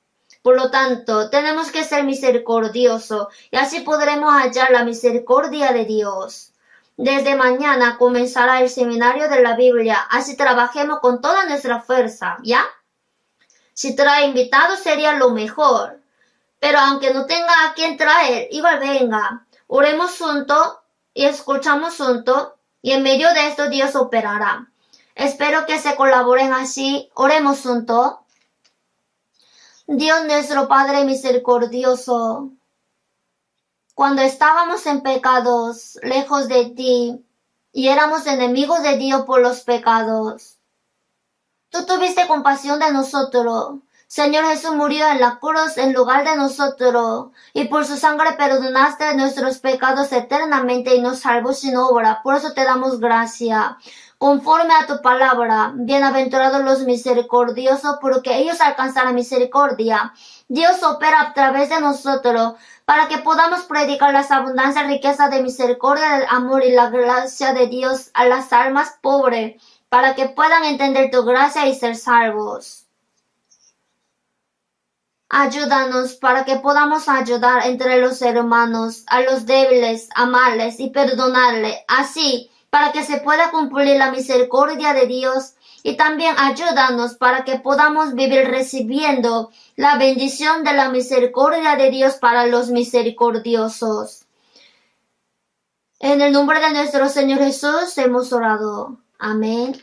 Por lo tanto, tenemos que ser misericordiosos y así podremos hallar la misericordia de Dios. Desde mañana comenzará el seminario de la Biblia, así trabajemos con toda nuestra fuerza, ¿ya? Si trae invitados sería lo mejor, pero aunque no tenga a quien traer, igual venga. Oremos juntos y escuchamos juntos, y en medio de esto Dios operará. Espero que se colaboren así. Oremos juntos. Dios nuestro Padre misericordioso, cuando estábamos en pecados, lejos de ti, y éramos enemigos de Dios por los pecados, tú tuviste compasión de nosotros. Señor Jesús murió en la cruz en lugar de nosotros, y por su sangre perdonaste nuestros pecados eternamente y nos salvó sin obra. Por eso te damos gracia. Conforme a tu palabra, bienaventurados los misericordiosos, porque ellos alcanzarán misericordia. Dios opera a través de nosotros para que podamos predicar las abundancias, riquezas de misericordia, del amor y la gracia de Dios a las almas pobres, para que puedan entender tu gracia y ser salvos. Ayúdanos para que podamos ayudar entre los hermanos, a los débiles, amarles y perdonarles, así para que se pueda cumplir la misericordia de Dios, y también ayúdanos para que podamos vivir recibiendo la bendición de la misericordia de Dios para los misericordiosos. En el nombre de nuestro Señor Jesús hemos orado. Amén.